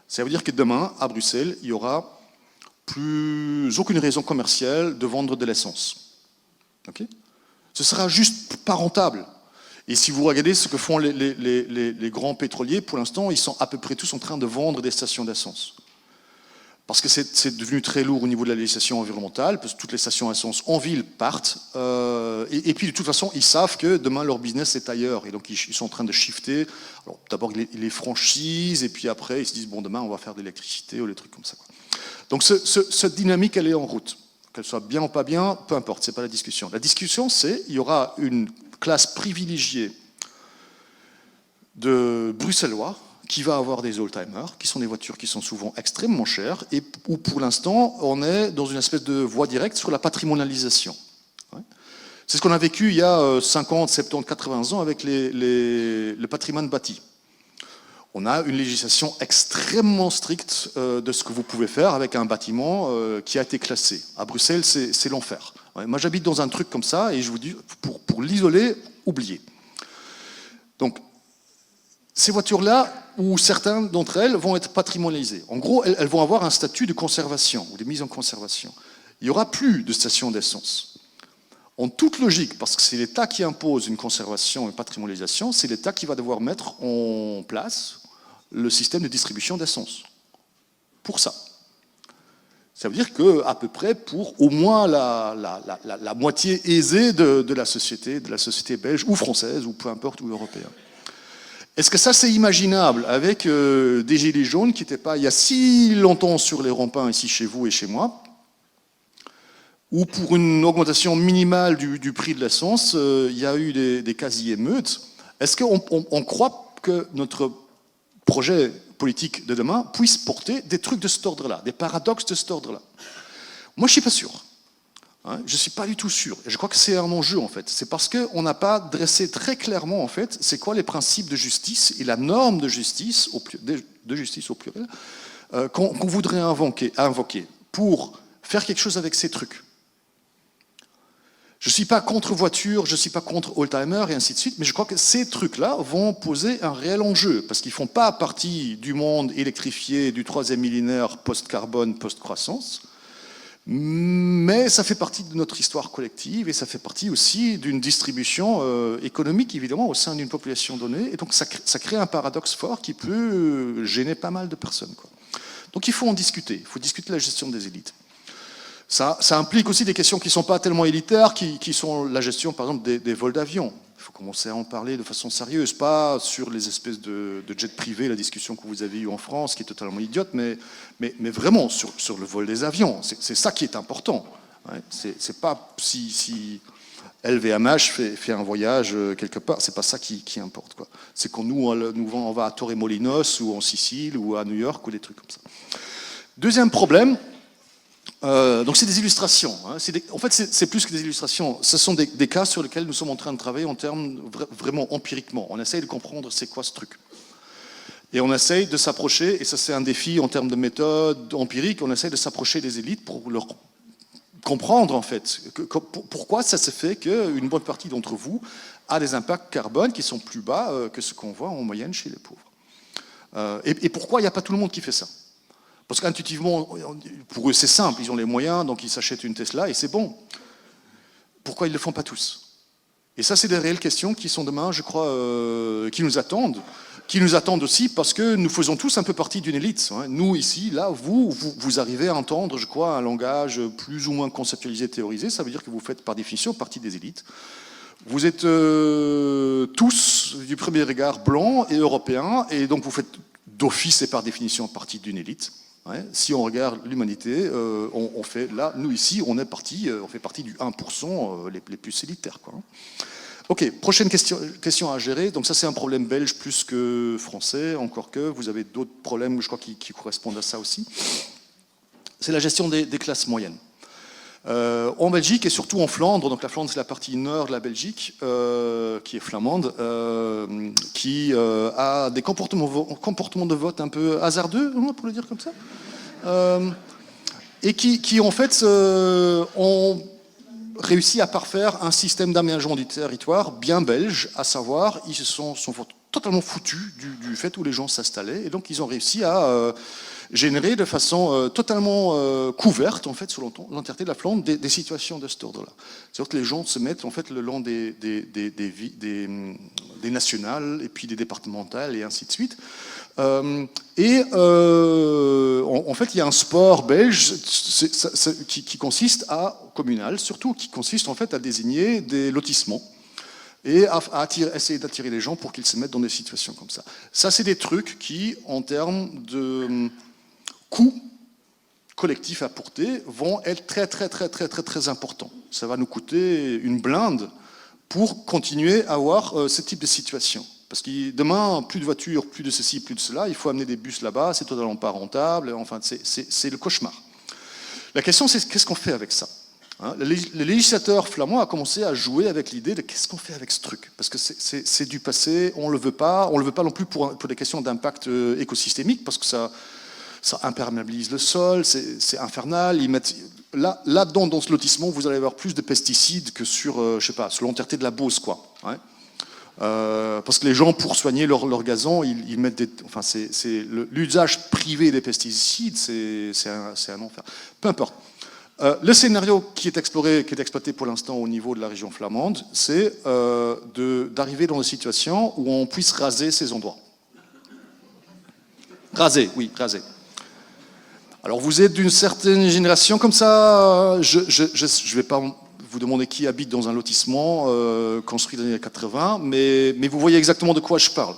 ça veut dire que demain, à Bruxelles, il y aura plus aucune raison commerciale de vendre de l'essence. Okay, ce sera juste pas rentable. Et si vous regardez ce que font les grands pétroliers, pour l'instant, ils sont à peu près tous en train de vendre des stations d'essence. Parce que c'est devenu très lourd au niveau de la législation environnementale, parce que toutes les stations d'essence en ville partent. Et puis de toute façon, ils savent que demain, leur business est ailleurs. Et donc, ils sont en train de shifter. Alors, d'abord, ils les franchisent, et puis après, ils se disent, bon, demain, on va faire de l'électricité ou des trucs comme ça, quoi. Donc cette dynamique, elle est en route. Qu'elle soit bien ou pas bien, peu importe, c'est pas la discussion. La discussion, c'est il y aura une classe privilégiée de Bruxellois qui va avoir des oldtimers, qui sont des voitures qui sont souvent extrêmement chères, et où pour l'instant, on est dans une espèce de voie directe sur la patrimonialisation. Ouais. C'est ce qu'on a vécu il y a 50, 70, 80 ans avec le patrimoine bâti. On a une législation extrêmement stricte de ce que vous pouvez faire avec un bâtiment qui a été classé. À Bruxelles, c'est l'enfer. Ouais, moi, j'habite dans un truc comme ça, et je vous dis, pour l'isoler, oubliez. Donc, ces voitures-là, ou certaines d'entre elles, vont être patrimonialisées. En gros, elles vont avoir un statut de conservation, ou de mise en conservation. Il n'y aura plus de stations d'essence. En toute logique, parce que c'est l'État qui impose une conservation et une patrimonialisation, c'est l'État qui va devoir mettre en place le système de distribution d'essence. Pour ça. Ça veut dire qu'à peu près pour au moins la moitié aisée de la société belge ou française, ou peu importe, ou européenne. Est-ce que ça c'est imaginable avec des gilets jaunes qui n'étaient pas il y a si longtemps sur les ronds-points ici chez vous et chez moi, ou pour une augmentation minimale du prix de l'essence, il y a eu des quasi-émeutes. Est-ce qu'on croit que notre projet politique de demain puisse porter des trucs de cet ordre-là, des paradoxes de cet ordre-là? Moi, je ne suis pas sûr. Hein, je ne suis pas du tout sûr. Et je crois que c'est un enjeu, en fait. C'est parce qu'on n'a pas dressé très clairement, en fait, c'est quoi les principes de justice et la norme de justice au pluriel, qu'on voudrait invoquer pour faire quelque chose avec ces trucs. Je ne suis pas contre voiture, je ne suis pas contre oldtimer et ainsi de suite, mais je crois que ces trucs-là vont poser un réel enjeu, parce qu'ils ne font pas partie du monde électrifié du 3e millénaire post-carbone, post-croissance, mais ça fait partie de notre histoire collective et ça fait partie aussi d'une distribution économique, évidemment, au sein d'une population donnée, et donc ça crée un paradoxe fort qui peut gêner pas mal de personnes, quoi. Donc il faut en discuter, il faut discuter de la gestion des élites. Ça implique aussi des questions qui ne sont pas tellement élitaires, qui sont la gestion, par exemple, des vols d'avion. Il faut commencer à en parler de façon sérieuse, pas sur les espèces de jets privés, la discussion que vous avez eue en France, qui est totalement idiote, mais vraiment sur le vol des avions. C'est ça qui est important. Ouais, c'est pas si LVMH fait un voyage quelque part, c'est pas ça qui importe, quoi. C'est qu'on on va à Torremolinos ou en Sicile ou à New York ou des trucs comme ça. Deuxième problème. Donc c'est des illustrations. Hein. En fait, c'est plus que des illustrations. Ce sont des cas sur lesquels nous sommes en train de travailler en termes vraiment empiriquement. On essaye de comprendre c'est quoi ce truc. Et on essaye de s'approcher, et ça c'est un défi en termes de méthode empirique, on essaye de s'approcher des élites pour leur comprendre en fait pourquoi ça se fait qu'une bonne partie d'entre vous a des impacts carbone qui sont plus bas que ce qu'on voit en moyenne chez les pauvres. Et pourquoi il n'y a pas tout le monde qui fait ça? Parce qu'intuitivement, pour eux, c'est simple. Ils ont les moyens, donc ils s'achètent une Tesla et c'est bon. Pourquoi ils ne le font pas tous? Et ça, c'est des réelles questions qui sont demain, je crois, qui nous attendent. qui nous attendent aussi parce que nous faisons tous un peu partie d'une élite. Nous, ici, là, vous arrivez à entendre, je crois, un langage plus ou moins conceptualisé, théorisé. Ça veut dire que vous faites par définition partie des élites. Vous êtes tous, du premier regard, blancs et européens, et donc vous faites d'office et par définition partie d'une élite. Si on regarde l'humanité, on fait, là, nous ici, on fait partie du 1% les plus élitaires, quoi. Ok, prochaine question à gérer. Donc ça, c'est un problème belge plus que français, encore que vous avez d'autres problèmes, je crois, qui correspondent à ça aussi. C'est la gestion des classes moyennes. En Belgique et surtout en Flandre, donc la Flandre, c'est la partie nord de la Belgique, qui est flamande, qui a des comportements de vote un peu hasardeux, pour le dire comme ça, et qui en fait ont réussi à parfaire un système d'aménagement du territoire bien belge, à savoir, ils se sont totalement foutus du fait où les gens s'installaient, et donc ils ont réussi à générer de façon totalement couverte, en fait, sur l'entièreté de la Flandre, des situations de cet ordre-là. C'est-à-dire que les gens se mettent, en fait, le long des nationales, et puis des départementales, et ainsi de suite. En fait, il y a un sport belge qui consiste communal, surtout, qui consiste en fait à désigner des lotissements et à essayer d'attirer les gens pour qu'ils se mettent dans des situations comme ça. Ça, c'est des trucs qui, en termes de coûts collectifs à porter, vont être très importants. Ça va nous coûter une blinde pour continuer à avoir ce type de situation. Parce que demain, plus de voitures, plus de ceci, plus de cela, il faut amener des bus là-bas, c'est totalement pas rentable, enfin, c'est le cauchemar. La question, c'est qu'est-ce qu'on fait avec ça ? Le législateur flamand a commencé à jouer avec l'idée de qu'est-ce qu'on fait avec ce truc ? Parce que c'est du passé, on le veut pas non plus pour des questions d'impact écosystémique, parce que ça imperméabilise le sol, c'est infernal. Là-dedans, dans ce lotissement, vous allez avoir plus de pesticides que sur, je sais pas, sur l'entièreté de la Beauce, quoi. Parce que les gens, pour soigner leur gazon, ils mettent l'usage privé des pesticides, c'est un enfer. Peu importe. Le scénario qui est exploité pour l'instant au niveau de la région flamande, c'est d'arriver dans une situation où on puisse raser ces endroits. Raser. Alors vous êtes d'une certaine génération comme ça, je vais pas vous demander qui habite dans un lotissement construit dans les années 80, mais vous voyez exactement de quoi je parle.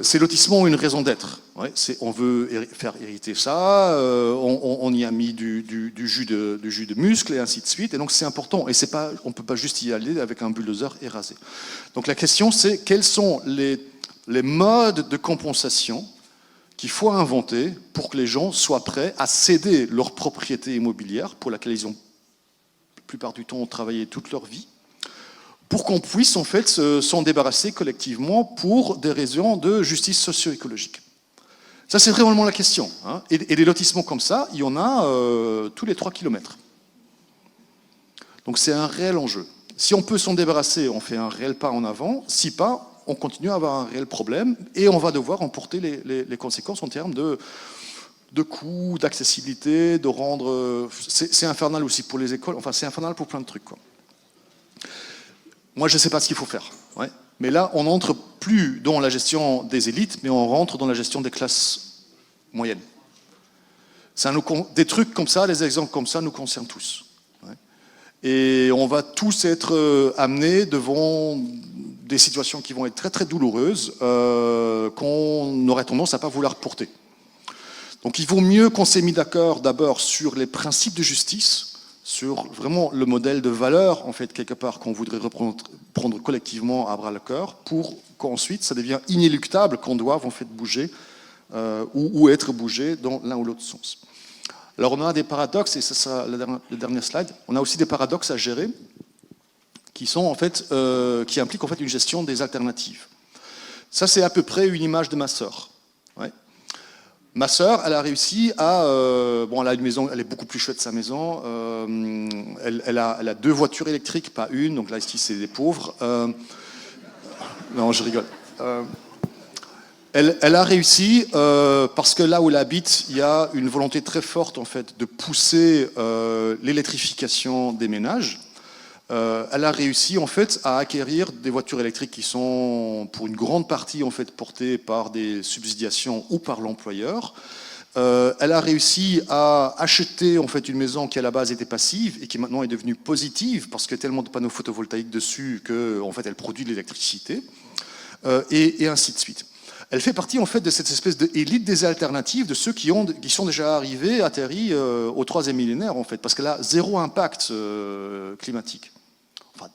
Ces lotissements ont une raison d'être. On veut faire hériter ça, on y a mis du jus de muscle et ainsi de suite, et donc c'est important. Et on ne peut pas juste y aller avec un bulldozer et raser. Donc la question, c'est quels sont les modes de compensation qu'il faut inventer pour que les gens soient prêts à céder leur propriété immobilière, pour laquelle ils ont, la plupart du temps, travaillé toute leur vie, pour qu'on puisse en fait s'en débarrasser collectivement pour des raisons de justice socio-écologique. Ça, c'est vraiment la question. Et des lotissements comme ça, il y en a tous les 3 kilomètres. Donc c'est un réel enjeu. Si on peut s'en débarrasser, on fait un réel pas en avant. Si pas, on continue à avoir un réel problème et on va devoir en porter les conséquences en termes de coûts, d'accessibilité, de rendre... C'est infernal aussi pour les écoles, enfin c'est infernal pour plein de trucs, quoi. Moi, je ne sais pas ce qu'il faut faire. Mais là, on n'entre plus dans la gestion des élites, mais on rentre dans la gestion des classes moyennes. Des trucs comme ça, des exemples comme ça nous concernent tous. Et on va tous être amenés devant des situations qui vont être très douloureuses, qu'on aurait tendance à ne pas vouloir porter. Donc il vaut mieux qu'on s'est mis d'accord d'abord sur les principes de justice, sur vraiment le modèle de valeur, en fait, quelque part, qu'on voudrait prendre collectivement à bras-le-corps, pour qu'ensuite, ça devient inéluctable qu'on doive, en fait, bouger ou être bougé dans l'un ou l'autre sens. Alors, on a des paradoxes, et ça sera le dernier slide, on a aussi des paradoxes à gérer, qui sont, en fait, qui impliquent, en fait, une gestion des alternatives. Ça, c'est à peu près une image de ma sœur. Ma sœur, elle a réussi à... elle a une maison, elle est beaucoup plus chouette, sa maison. Elle a 2 voitures électriques, pas une, donc là, ici, c'est des pauvres. Non, je rigole. Elle a réussi parce que là où elle habite, il y a une volonté très forte, en fait, de pousser l'électrification des ménages. elle a réussi en fait à acquérir des voitures électriques qui sont pour une grande partie en fait portées par des subsidiations ou par l'employeur. Elle a réussi à acheter en fait une maison qui à la base était passive et qui maintenant est devenue positive parce qu'il y a tellement de panneaux photovoltaïques dessus que en fait elle produit de l'électricité et ainsi de suite. Elle fait partie en fait de cette espèce d'élite des alternatives, de ceux qui sont déjà arrivés, atterris au 3e millénaire en fait, parce qu'elle a zéro impact climatique. Enfin,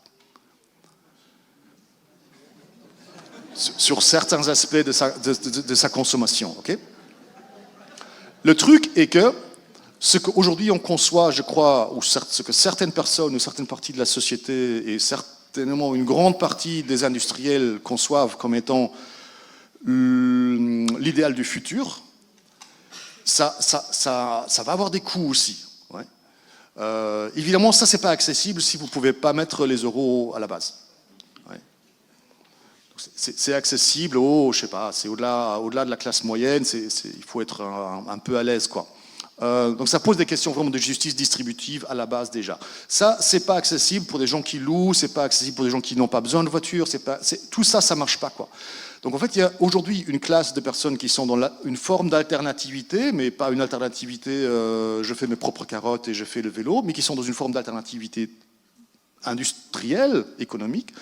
sur certains aspects de sa consommation, ok ? Le truc est que ce qu'aujourd'hui on conçoit, je crois, ou ce que certaines personnes ou certaines parties de la société et certainement une grande partie des industriels conçoivent comme étant l'idéal du futur, ça va avoir des coûts aussi. Ouais. Évidemment, ça, c'est pas accessible si vous pouvez pas mettre les euros à la base. Ouais. C'est accessible je sais pas, c'est au-delà de la classe moyenne, il faut être un peu à l'aise, quoi. Donc ça pose des questions vraiment de justice distributive à la base déjà. Ça, c'est pas accessible pour des gens qui louent, c'est pas accessible pour des gens qui n'ont pas besoin de voiture, tout ça, ça marche pas, quoi. Donc en fait, il y a aujourd'hui une classe de personnes qui sont dans une forme d'alternativité, mais pas une alternativité, je fais mes propres carottes et je fais le vélo, mais qui sont dans une forme d'alternativité industrielle, économique,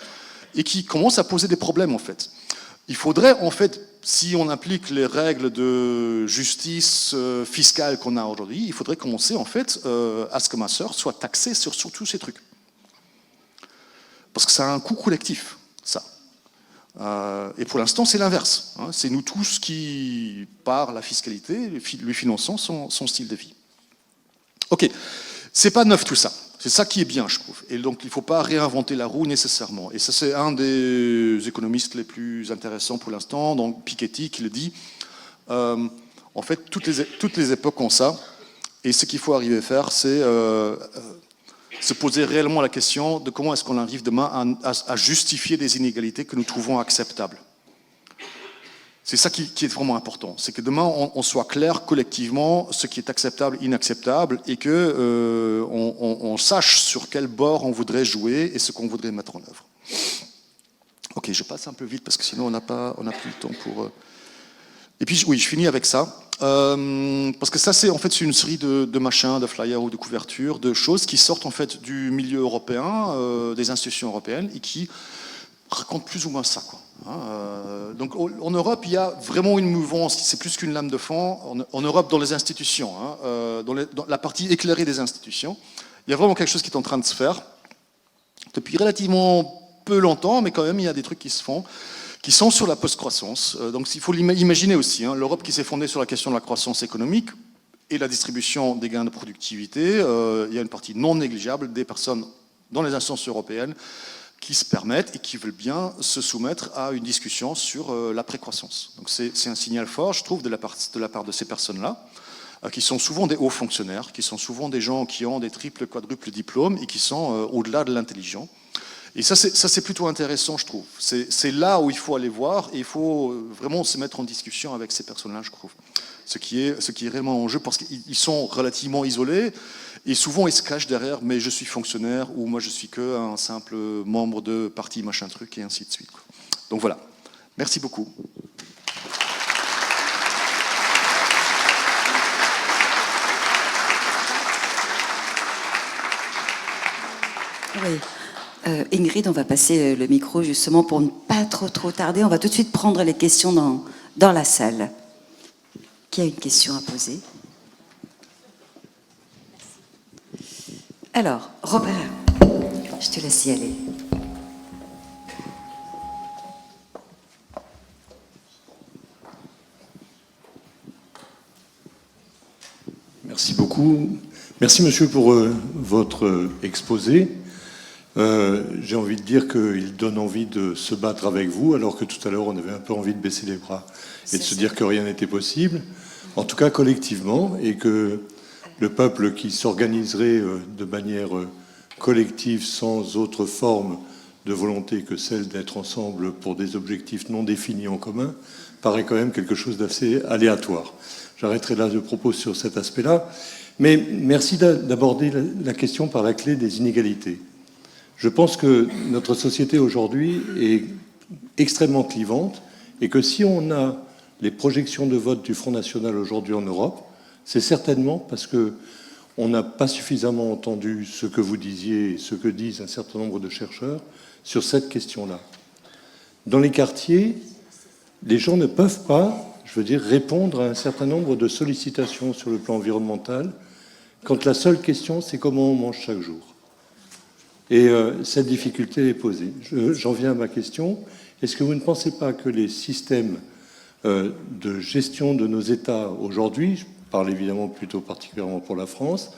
et qui commencent à poser des problèmes en fait. Il faudrait en fait, si on applique les règles de justice fiscale qu'on a aujourd'hui, il faudrait commencer en fait à ce que ma sœur soit taxée sur tous ces trucs. Parce que ça a un coût collectif, ça. Et pour l'instant, c'est l'inverse. Hein. C'est nous tous qui, par la fiscalité, lui finançons son style de vie. Ok, c'est pas neuf tout ça. C'est ça qui est bien, je trouve. Et donc, il ne faut pas réinventer la roue nécessairement. Et ça, c'est un des économistes les plus intéressants pour l'instant, donc Piketty, qui le dit. En fait, toutes les époques ont ça. Et ce qu'il faut arriver à faire, c'est se poser réellement la question de comment est-ce qu'on arrive demain à justifier des inégalités que nous trouvons acceptables. C'est ça qui est vraiment important. C'est que demain, on soit clair collectivement ce qui est acceptable, inacceptable, et que on sache sur quel bord on voudrait jouer et ce qu'on voudrait mettre en œuvre. Ok, je passe un peu vite parce que sinon on n'a plus le temps pour... Et puis oui, je finis avec ça. Parce que ça, c'est en fait une série de machins, de flyers ou de couvertures, de choses qui sortent en fait du milieu européen, des institutions européennes, et qui racontent plus ou moins ça, quoi. Donc en Europe, il y a vraiment une mouvance, c'est plus qu'une lame de fond. En Europe, dans les institutions, dans la partie éclairée des institutions, il y a vraiment quelque chose qui est en train de se faire depuis relativement peu longtemps, mais quand même, il y a des trucs qui se font, qui sont sur la post-croissance. Donc il faut l'imaginer aussi, l'Europe qui s'est fondée sur la question de la croissance économique et la distribution des gains de productivité, il y a une partie non négligeable des personnes dans les instances européennes qui se permettent et qui veulent bien se soumettre à une discussion sur l'après-croissance. Donc c'est un signal fort, je trouve, de la part de ces personnes-là, qui sont souvent des hauts fonctionnaires, qui sont souvent des gens qui ont des triples, quadruples diplômes et qui sont au-delà de l'intelligent. Et ça, c'est plutôt intéressant, je trouve. C'est là où il faut aller voir et il faut vraiment se mettre en discussion avec ces personnes-là, je trouve. Ce qui est vraiment en jeu, parce qu'ils sont relativement isolés et souvent ils se cachent derrière « mais je suis fonctionnaire » ou « moi je suis qu'un simple membre de parti machin truc » et ainsi de suite. Donc voilà. Merci beaucoup. Oui. Ingrid, on va passer le micro justement pour ne pas trop tarder. On va tout de suite prendre les questions dans la salle. Qui a une question à poser? Alors, Robert, je te laisse y aller. Merci beaucoup. Merci monsieur pour votre exposé. J'ai envie de dire qu'il donne envie de se battre avec vous, alors que tout à l'heure on avait un peu envie de baisser les bras et de se dire que rien n'était possible, en tout cas collectivement, et que le peuple qui s'organiserait de manière collective sans autre forme de volonté que celle d'être ensemble pour des objectifs non définis en commun paraît quand même quelque chose d'assez aléatoire. J'arrêterai là le propos sur cet aspect-là, mais merci d'aborder la question par la clé des inégalités. Je pense que notre société aujourd'hui est extrêmement clivante et que si on a les projections de vote du Front National aujourd'hui en Europe, c'est certainement parce qu'on n'a pas suffisamment entendu ce que vous disiez et ce que disent un certain nombre de chercheurs sur cette question-là. Dans les quartiers, les gens ne peuvent pas, je veux dire, répondre à un certain nombre de sollicitations sur le plan environnemental quand la seule question, c'est comment on mange chaque jour. Et cette difficulté est posée. J'en viens à ma question. Est-ce que vous ne pensez pas que les systèmes de gestion de nos États aujourd'hui, je parle évidemment plutôt particulièrement pour la France,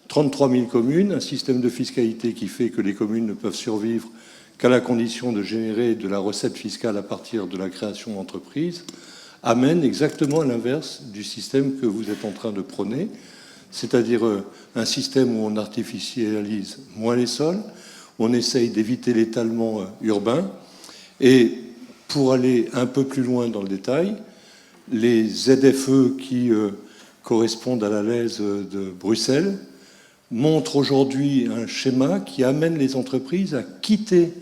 33 000 communes, un système de fiscalité qui fait que les communes ne peuvent survivre qu'à la condition de générer de la recette fiscale à partir de la création d'entreprises, amène exactement à l'inverse du système que vous êtes en train de prôner, c'est-à-dire un système où on artificialise moins les sols, où on essaye d'éviter l'étalement urbain. Et pour aller un peu plus loin dans le détail, les ZFE qui correspondent à la LES de Bruxelles montrent aujourd'hui un schéma qui amène les entreprises à quitter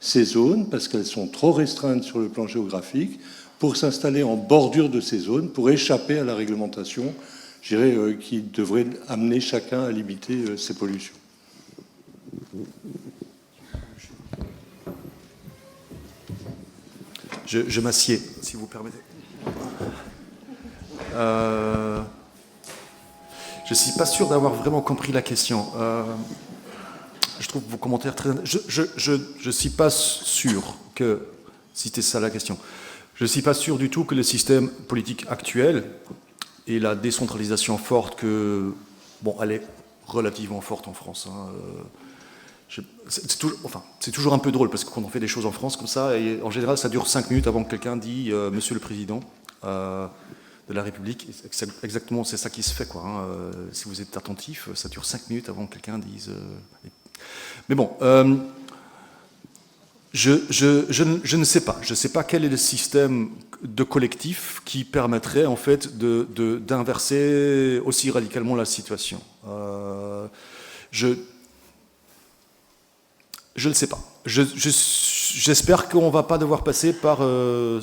ces zones parce qu'elles sont trop restreintes sur le plan géographique pour s'installer en bordure de ces zones, pour échapper à la réglementation, je dirais, qui devrait amener chacun à limiter ses pollutions. Je m'assieds, si vous permettez. Je ne suis pas sûr d'avoir vraiment compris la question. Je trouve vos commentaires très... Je ne suis pas sûr que... Si c'était ça la question. Je ne suis pas sûr du tout que le système politique actuel et la décentralisation forte que... Bon, elle est relativement forte en France. C'est toujours un peu drôle, parce que quand on fait des choses en France comme ça, et en général, ça dure 5 minutes avant que quelqu'un dise « Monsieur le Président de la République ». Exactement, c'est ça qui se fait, quoi. Si vous êtes attentif, ça dure 5 minutes avant que quelqu'un dise... Mais bon, je ne sais pas. Je ne sais pas quel est le système de collectif qui permettrait, en fait, d'inverser aussi radicalement la situation. Je ne sais pas. J'espère qu'on ne va pas devoir passer par...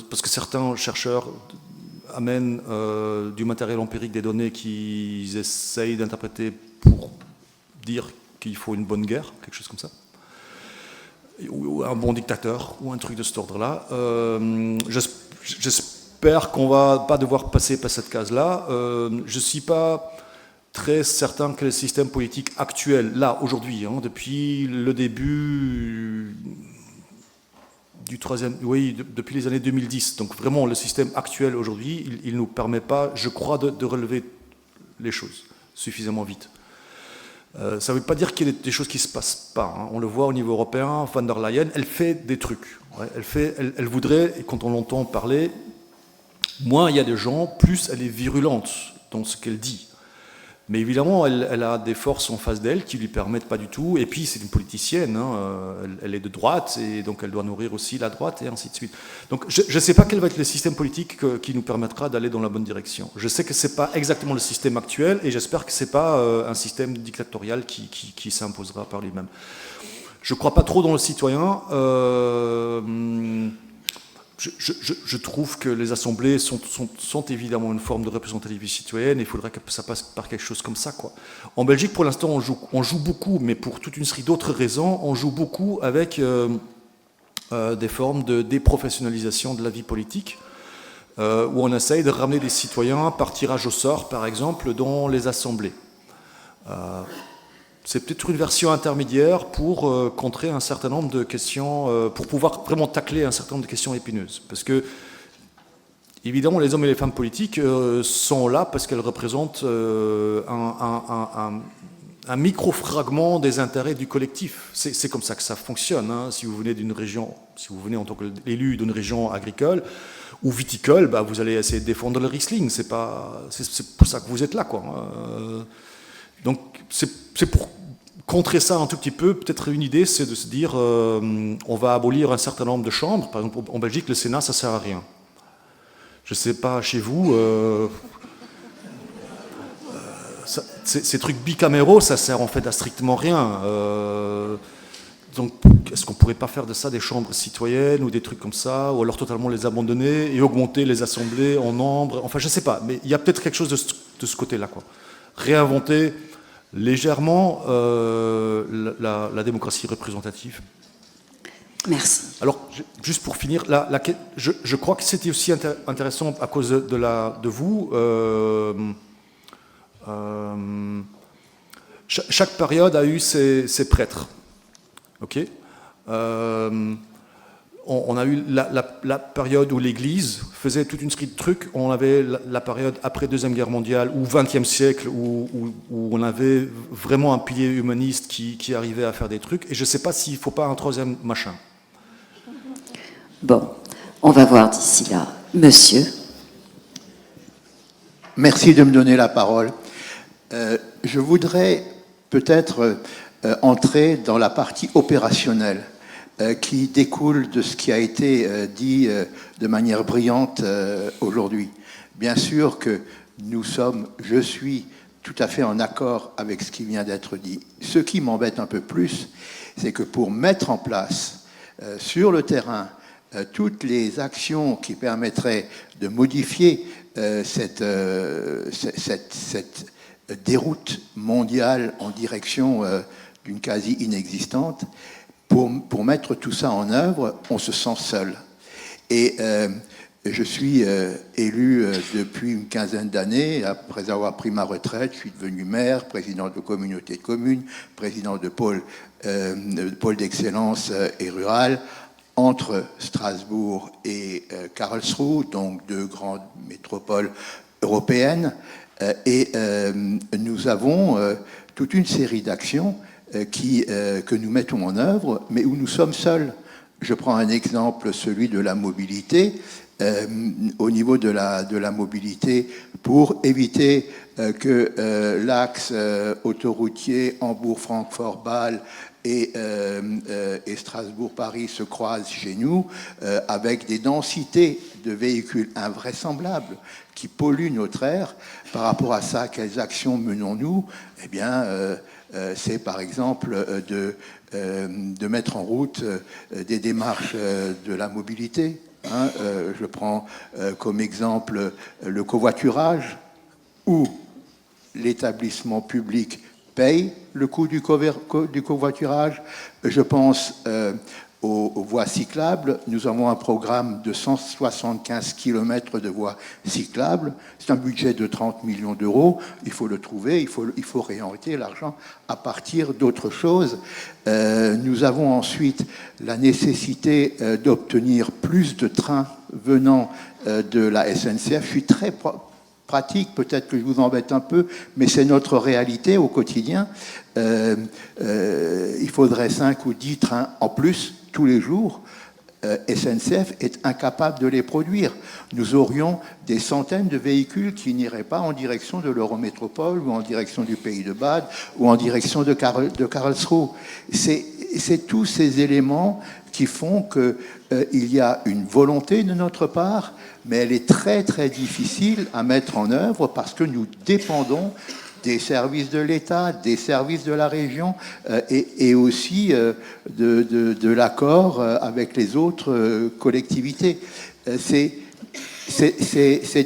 parce que certains chercheurs amènent du matériel empirique, des données qu'ils essayent d'interpréter pour dire qu'il faut une bonne guerre, quelque chose comme ça, ou un bon dictateur, ou un truc de cet ordre-là. J'espère qu'on ne va pas devoir passer par cette case-là. Je ne suis pas très certain que le système politique actuel, là, aujourd'hui, depuis le début du depuis les années 2010, donc vraiment le système actuel aujourd'hui, il ne nous permet pas, je crois, de relever les choses suffisamment vite. Ça ne veut pas dire qu'il y a des choses qui ne se passent pas. On le voit au niveau européen, von der Leyen, elle fait des trucs. Ouais, elle voudrait, et quand on l'entend parler, moins il y a de gens, plus elle est virulente dans ce qu'elle dit. Mais évidemment, elle a des forces en face d'elle qui ne lui permettent pas du tout. Et puis, c'est une politicienne. Elle est de droite, et donc elle doit nourrir aussi la droite, et ainsi de suite. Donc, je ne sais pas quel va être le système politique qui nous permettra d'aller dans la bonne direction. Je sais que ce n'est pas exactement le système actuel, et j'espère que ce n'est pas un système dictatorial qui s'imposera par lui-même. Je ne crois pas trop dans le citoyen. Je trouve que les assemblées sont évidemment une forme de représentativité citoyenne, et il faudrait que ça passe par quelque chose comme ça, quoi. En Belgique, pour l'instant, on joue beaucoup, mais pour toute une série d'autres raisons, on joue beaucoup avec des formes de déprofessionnalisation de la vie politique, où on essaye de ramener des citoyens par tirage au sort, par exemple, dans les assemblées. C'est peut-être une version intermédiaire pour contrer un certain nombre de questions, pour pouvoir vraiment tacler un certain nombre de questions épineuses. Parce que, évidemment, les hommes et les femmes politiques sont là parce qu'elles représentent un micro-fragment des intérêts du collectif. C'est comme ça que ça fonctionne. Si vous venez d'une région, si vous venez en tant qu'élu d'une région agricole ou viticole, vous allez essayer de défendre le Riesling. C'est pour ça que vous êtes là, quoi. Donc, c'est pour contrer ça un tout petit peu. Peut-être une idée, c'est de se dire on va abolir un certain nombre de chambres. Par exemple, en Belgique, le Sénat, ça ne sert à rien. Je ne sais pas, chez vous, ces trucs bicaméraux, ça sert en fait à strictement rien. donc, est-ce qu'on ne pourrait pas faire de ça des chambres citoyennes ou des trucs comme ça, ou alors totalement les abandonner et augmenter les assemblées en nombre? Enfin, je ne sais pas, mais il y a peut-être quelque chose de ce côté-là, quoi. Réinventer légèrement la démocratie représentative. Merci. Alors, juste pour finir, je crois que c'était aussi intéressant à cause de vous. Chaque période a eu ses prêtres. Ok. On a eu la période où l'Église faisait toute une série de trucs. On avait la période après Deuxième Guerre mondiale ou XXe siècle où on avait vraiment un pilier humaniste qui arrivait à faire des trucs. Et je ne sais pas s'il ne faut pas un troisième machin. Bon, on va voir d'ici là. Monsieur. Merci de me donner la parole. Je voudrais peut-être entrer dans la partie opérationnelle qui découle de ce qui a été dit de manière brillante aujourd'hui. Bien sûr que je suis tout à fait en accord avec ce qui vient d'être dit. Ce qui m'embête un peu plus, c'est que pour mettre en place sur le terrain toutes les actions qui permettraient de modifier cette déroute mondiale en direction d'une quasi inexistante, pour mettre tout ça en œuvre, on se sent seul. Et je suis élu depuis une quinzaine d'années. Après avoir pris ma retraite, je suis devenu maire, président de communauté de communes, président de pôle d'excellence et rural, entre Strasbourg et Karlsruhe, donc deux grandes métropoles européennes. Et nous avons toute une série d'actions que nous mettons en œuvre, mais où nous sommes seuls. Je prends un exemple, celui de la mobilité. Au niveau de la mobilité, pour éviter que l'axe autoroutier Hambourg-Francfort-Bâle et Strasbourg-Paris se croisent chez nous avec des densités de véhicules invraisemblables qui polluent notre air. Par rapport à ça, quelles actions menons-nous? Eh bien, c'est par exemple de mettre en route des démarches de la mobilité. Je prends comme exemple le covoiturage, où l'établissement public paye le coût du covoiturage. Je pense aux voies cyclables. Nous avons un programme de 175 km de voies cyclables. C'est un budget de 30 millions d'euros. Il faut le trouver, il faut réorienter l'argent à partir d'autres choses. Nous avons ensuite la nécessité d'obtenir plus de trains venant de la SNCF. Je suis très pratique, peut-être que je vous embête un peu, mais c'est notre réalité au quotidien. Il faudrait 5 ou 10 trains en plus tous les jours. SNCF est incapable de les produire. Nous aurions des centaines de véhicules qui n'iraient pas en direction de l'Eurométropole ou en direction du Pays de Bade ou en direction de Karlsruhe. C'est tous ces éléments qui font qu'il y a une volonté de notre part, mais elle est très très difficile à mettre en œuvre parce que nous dépendons des services de l'État, des services de la région et aussi de l'accord avec les autres collectivités. C'est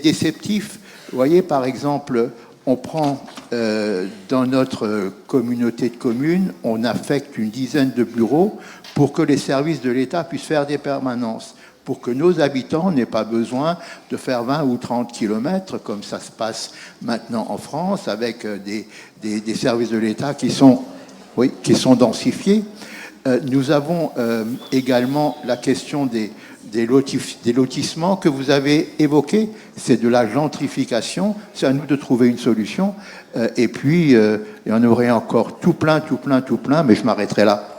déceptif. Vous voyez, par exemple, on prend dans notre communauté de communes, on affecte une dizaine de bureaux pour que les services de l'État puissent faire des permanences, pour que nos habitants n'aient pas besoin de faire 20 ou 30 kilomètres, comme ça se passe maintenant en France, avec des services de l'État qui sont densifiés. Nous avons également la question des lotissements que vous avez évoqués. C'est de la gentrification. C'est à nous de trouver une solution. Et puis, il y en aurait encore tout plein, mais je m'arrêterai là.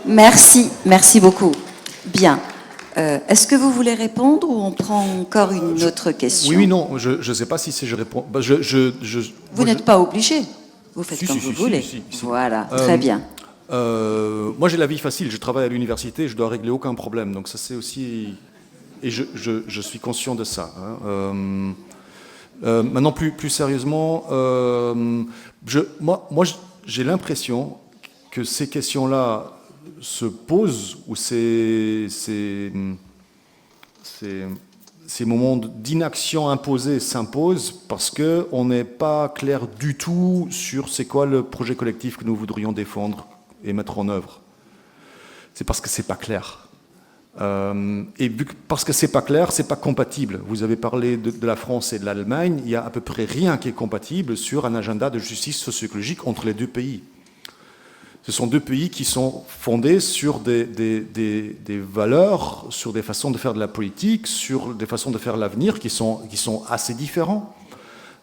Merci beaucoup. Bien. Est-ce que vous voulez répondre ou on prend encore une autre question? Oui, non, je ne sais pas si je réponds. Vous n'êtes pas obligé. Vous faites comme vous voulez. Si. Voilà, très bien. Moi, j'ai la vie facile. Je travaille à l'université, je dois régler aucun problème. Donc ça, c'est aussi... Et je suis conscient de ça. Maintenant, plus sérieusement, moi, j'ai l'impression que ces questions-là se posent, où ces moments d'inaction imposée s'imposent parce qu'on n'est pas clair du tout sur c'est quoi le projet collectif que nous voudrions défendre et mettre en œuvre. C'est parce que c'est pas clair. Parce que c'est pas clair, c'est pas compatible. Vous avez parlé de la France et de l'Allemagne, il y a à peu près rien qui est compatible sur un agenda de justice socio-écologique entre les deux pays. Ce sont deux pays qui sont fondés sur des valeurs, sur des façons de faire de la politique, sur des façons de faire l'avenir qui sont assez différents.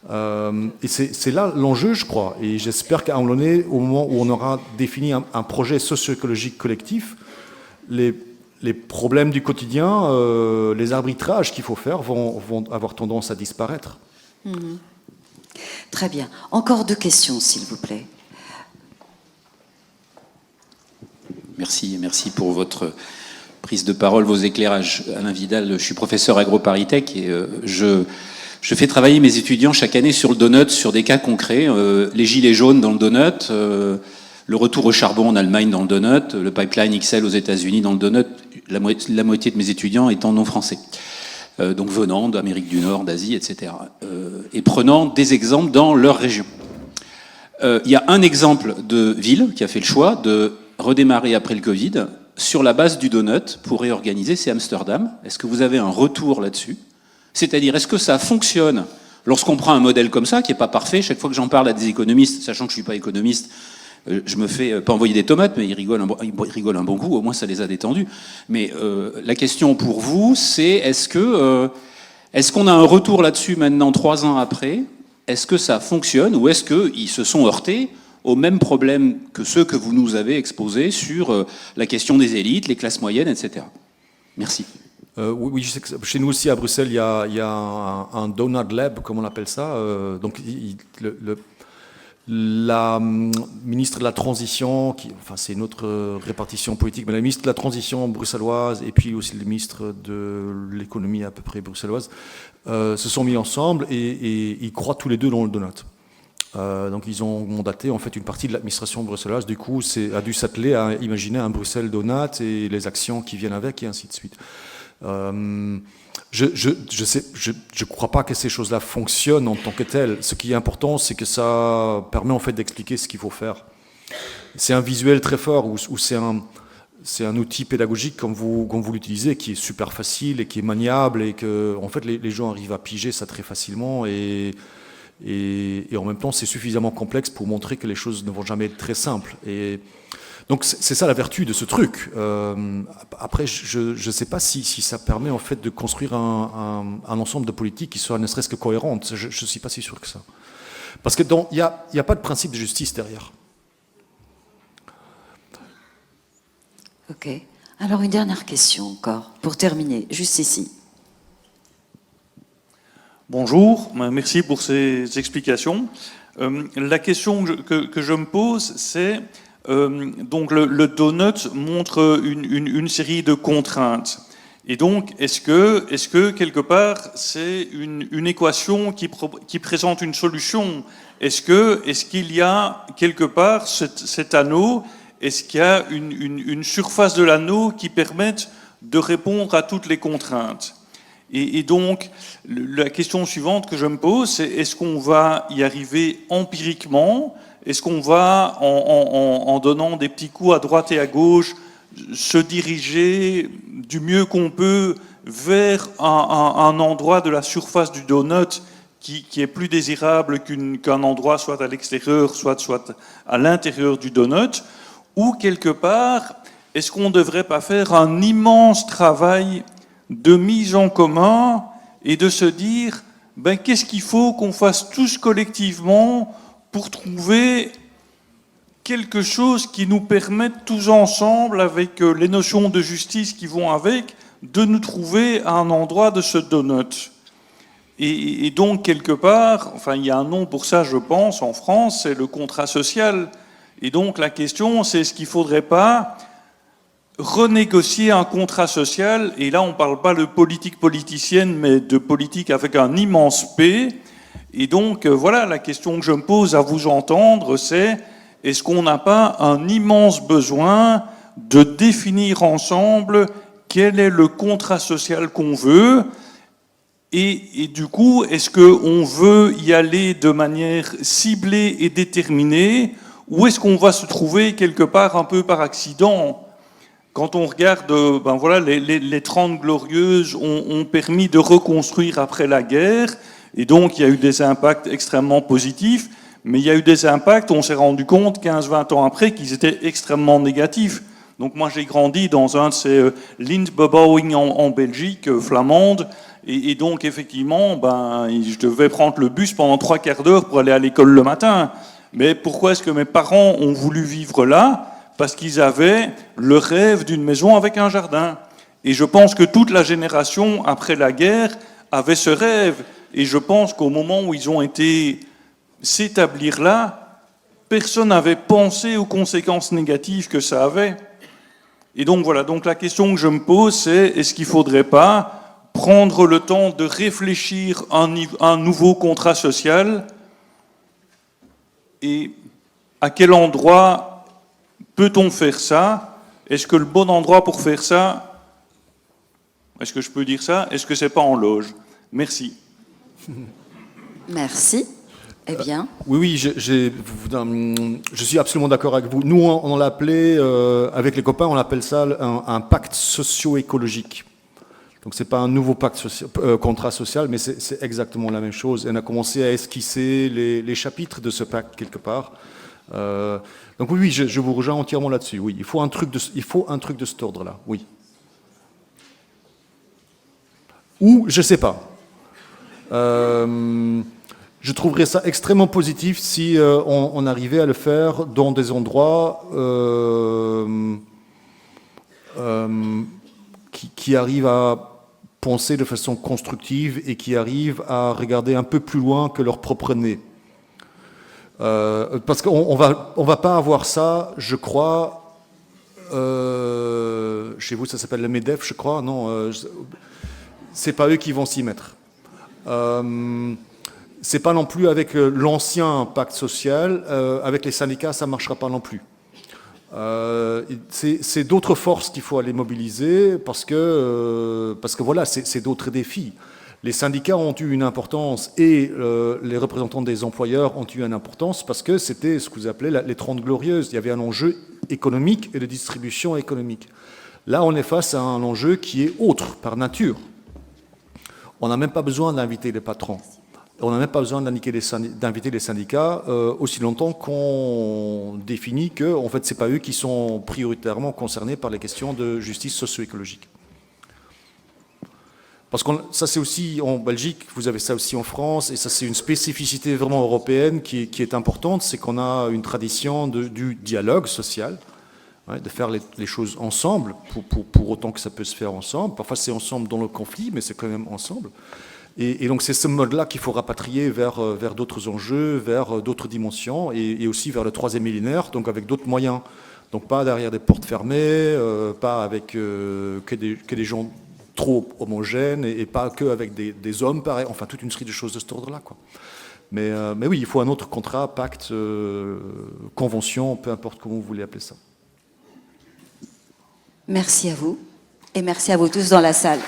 Et c'est là l'enjeu, je crois. Et j'espère qu'à un moment donné, au moment où on aura défini un projet socio-écologique collectif, les problèmes du quotidien, les arbitrages qu'il faut faire vont avoir tendance à disparaître. Très bien. Encore 2 questions, s'il vous plaît. Merci pour votre prise de parole, vos éclairages. Alain Vidal, je suis professeur AgroParisTech et je fais travailler mes étudiants chaque année sur le donut, sur des cas concrets. Les gilets jaunes dans le donut, le retour au charbon en Allemagne dans le donut, le pipeline XL aux États-Unis dans le donut, la moitié de mes étudiants étant non français. Donc venant d'Amérique du Nord, d'Asie, etc. Et prenant des exemples dans leur région. Il y a un exemple de ville qui a fait le choix de redémarrer après le Covid sur la base du donut pour réorganiser, c'est Amsterdam. Est-ce que vous avez un retour là-dessus? C'est-à-dire, est-ce que ça fonctionne lorsqu'on prend un modèle comme ça, qui n'est pas parfait? Chaque fois que j'en parle à des économistes, sachant que je ne suis pas économiste, je me fais pas envoyer des tomates, mais ils rigolent un bon coup, au moins ça les a détendus. Mais la question pour vous, c'est est-ce qu'on a un retour là-dessus maintenant, 3 ans après? Est-ce que ça fonctionne ou est-ce qu'ils se sont heurtés aux mêmes problèmes que ceux que vous nous avez exposés sur la question des élites, les classes moyennes, etc. Merci. Oui, je sais que chez nous aussi à Bruxelles, il y a un Donut Lab, comme on appelle ça. Donc, la ministre de la Transition, enfin c'est une autre répartition politique, mais la ministre de la Transition bruxelloise et puis aussi le ministre de l'économie à peu près bruxelloise se sont mis ensemble et ils croient tous les deux dans le donut. Donc ils ont mandaté en fait une partie de l'administration bruxelloise, du coup a dû s'atteler à imaginer un Bruxelles donut et les actions qui viennent avec et ainsi de suite. Je crois pas que ces choses-là fonctionnent en tant que telles. Ce qui est important, c'est que ça permet en fait d'expliquer ce qu'il faut faire. C'est un visuel très fort ou c'est un outil pédagogique comme vous l'utilisez qui est super facile et qui est maniable et que en fait les gens arrivent à piger ça très facilement et en même temps c'est suffisamment complexe pour montrer que les choses ne vont jamais être très simples. Et donc c'est ça la vertu de ce truc. Après, je ne sais pas si ça permet en fait de construire un ensemble de politiques qui soit ne serait-ce que cohérente. Je ne suis pas si sûr que ça. Parce que il y a pas de principe de justice derrière. Ok. Alors une dernière question encore, pour terminer, juste ici. Bonjour, merci pour ces explications. La question que je me pose, c'est... donc le donut montre une série de contraintes. Et donc, est-ce que quelque part, c'est une équation qui présente une solution? Est-ce qu'il y a quelque part cet anneau, est-ce qu'il y a une surface de l'anneau qui permette de répondre à toutes les contraintes? Et donc, la question suivante que je me pose, c'est est-ce qu'on va y arriver empiriquement? Est-ce qu'on va, en donnant des petits coups à droite et à gauche, se diriger du mieux qu'on peut vers un endroit de la surface du donut qui est plus désirable qu'un endroit soit à l'extérieur, soit à l'intérieur du donut? Ou quelque part, est-ce qu'on ne devrait pas faire un immense travail de mise en commun et de se dire qu'est-ce qu'il faut qu'on fasse tous collectivement pour trouver quelque chose qui nous permette tous ensemble, avec les notions de justice qui vont avec, de nous trouver à un endroit de ce donut. Et donc, quelque part, enfin, il y a un nom pour ça, je pense, en France, c'est le contrat social. Et donc, la question, c'est est-ce qu'il ne faudrait pas renégocier un contrat social, et là, on ne parle pas de politique politicienne, mais de politique avec un immense P. Et donc, voilà, la question que je me pose à vous entendre, c'est est-ce qu'on n'a pas un immense besoin de définir ensemble quel est le contrat social qu'on veut. Et du coup, est-ce qu'on veut y aller de manière ciblée et déterminée, ou est-ce qu'on va se trouver quelque part un peu par accident? Quand on regarde, ben voilà, les 30 Glorieuses ont permis de reconstruire après la guerre, et donc il y a eu des impacts extrêmement positifs, mais il y a eu des impacts, on s'est rendu compte 15-20 ans après qu'ils étaient extrêmement négatifs. Donc moi j'ai grandi dans un de ces lintbebouwing en Belgique, flamande, et donc effectivement, ben, je devais prendre le bus pendant 3/4 d'heure pour aller à l'école le matin. Mais pourquoi est-ce que mes parents ont voulu vivre là? Parce qu'ils avaient le rêve d'une maison avec un jardin. Et je pense que toute la génération après la guerre avait ce rêve. Et je pense qu'au moment où ils ont été s'établir là, personne n'avait pensé aux conséquences négatives que ça avait. Et donc voilà, donc la question que je me pose, c'est est-ce qu'il ne faudrait pas prendre le temps de réfléchir à un nouveau contrat social, et à quel endroit peut-on faire ça? Est-ce que le bon endroit pour faire ça, est-ce que je peux dire ça? Est-ce que c'est pas en loge? Merci. Merci. Eh bien. Oui, je suis absolument d'accord avec vous. Nous, on l'a appelé, avec les copains, on appelle ça un pacte socio-écologique. Donc c'est pas un nouveau pacte contrat social, mais c'est exactement la même chose. Et on a commencé à esquisser les chapitres de ce pacte quelque part. Donc oui, je vous rejoins entièrement là-dessus. Oui, il faut un truc de cet ordre-là. Oui. Ou je sais pas. Je trouverais ça extrêmement positif si on arrivait à le faire dans des endroits qui arrivent à penser de façon constructive et qui arrivent à regarder un peu plus loin que leur propre nez. Parce qu'on va pas avoir ça, je crois, chez vous ça s'appelle le MEDEF, je crois, non, c'est pas eux qui vont s'y mettre. C'est pas non plus avec l'ancien pacte social, avec les syndicats ça marchera pas non plus. C'est d'autres forces qu'il faut aller mobiliser parce que voilà, c'est d'autres défis. Les syndicats ont eu une importance et les représentants des employeurs ont eu une importance parce que c'était ce que vous appelez les 30 Glorieuses. Il y avait un enjeu économique et de distribution économique. Là, on est face à un enjeu qui est autre par nature. On n'a même pas besoin d'inviter les patrons. On n'a même pas besoin d'inviter les syndicats aussi longtemps qu'on définit que en fait, ce n'est pas eux qui sont prioritairement concernés par les questions de justice socio-écologique. Parce que ça, c'est aussi en Belgique, vous avez ça aussi en France, et ça, c'est une spécificité vraiment européenne qui est importante, c'est qu'on a une tradition du dialogue social, de faire les choses ensemble, pour autant que ça peut se faire ensemble. Parfois, c'est ensemble dans le conflit, mais c'est quand même ensemble. Et donc c'est ce mode-là qu'il faut rapatrier vers d'autres enjeux, vers d'autres dimensions, et aussi vers le 3e millénaire, donc avec d'autres moyens. Donc pas derrière des portes fermées, pas avec que des gens trop homogènes, et pas qu'avec des hommes pareils, enfin toute une série de choses de cet ordre-là, quoi. Mais oui, il faut un autre contrat, pacte, convention, peu importe comment vous voulez appeler ça. Merci à vous, et merci à vous tous dans la salle.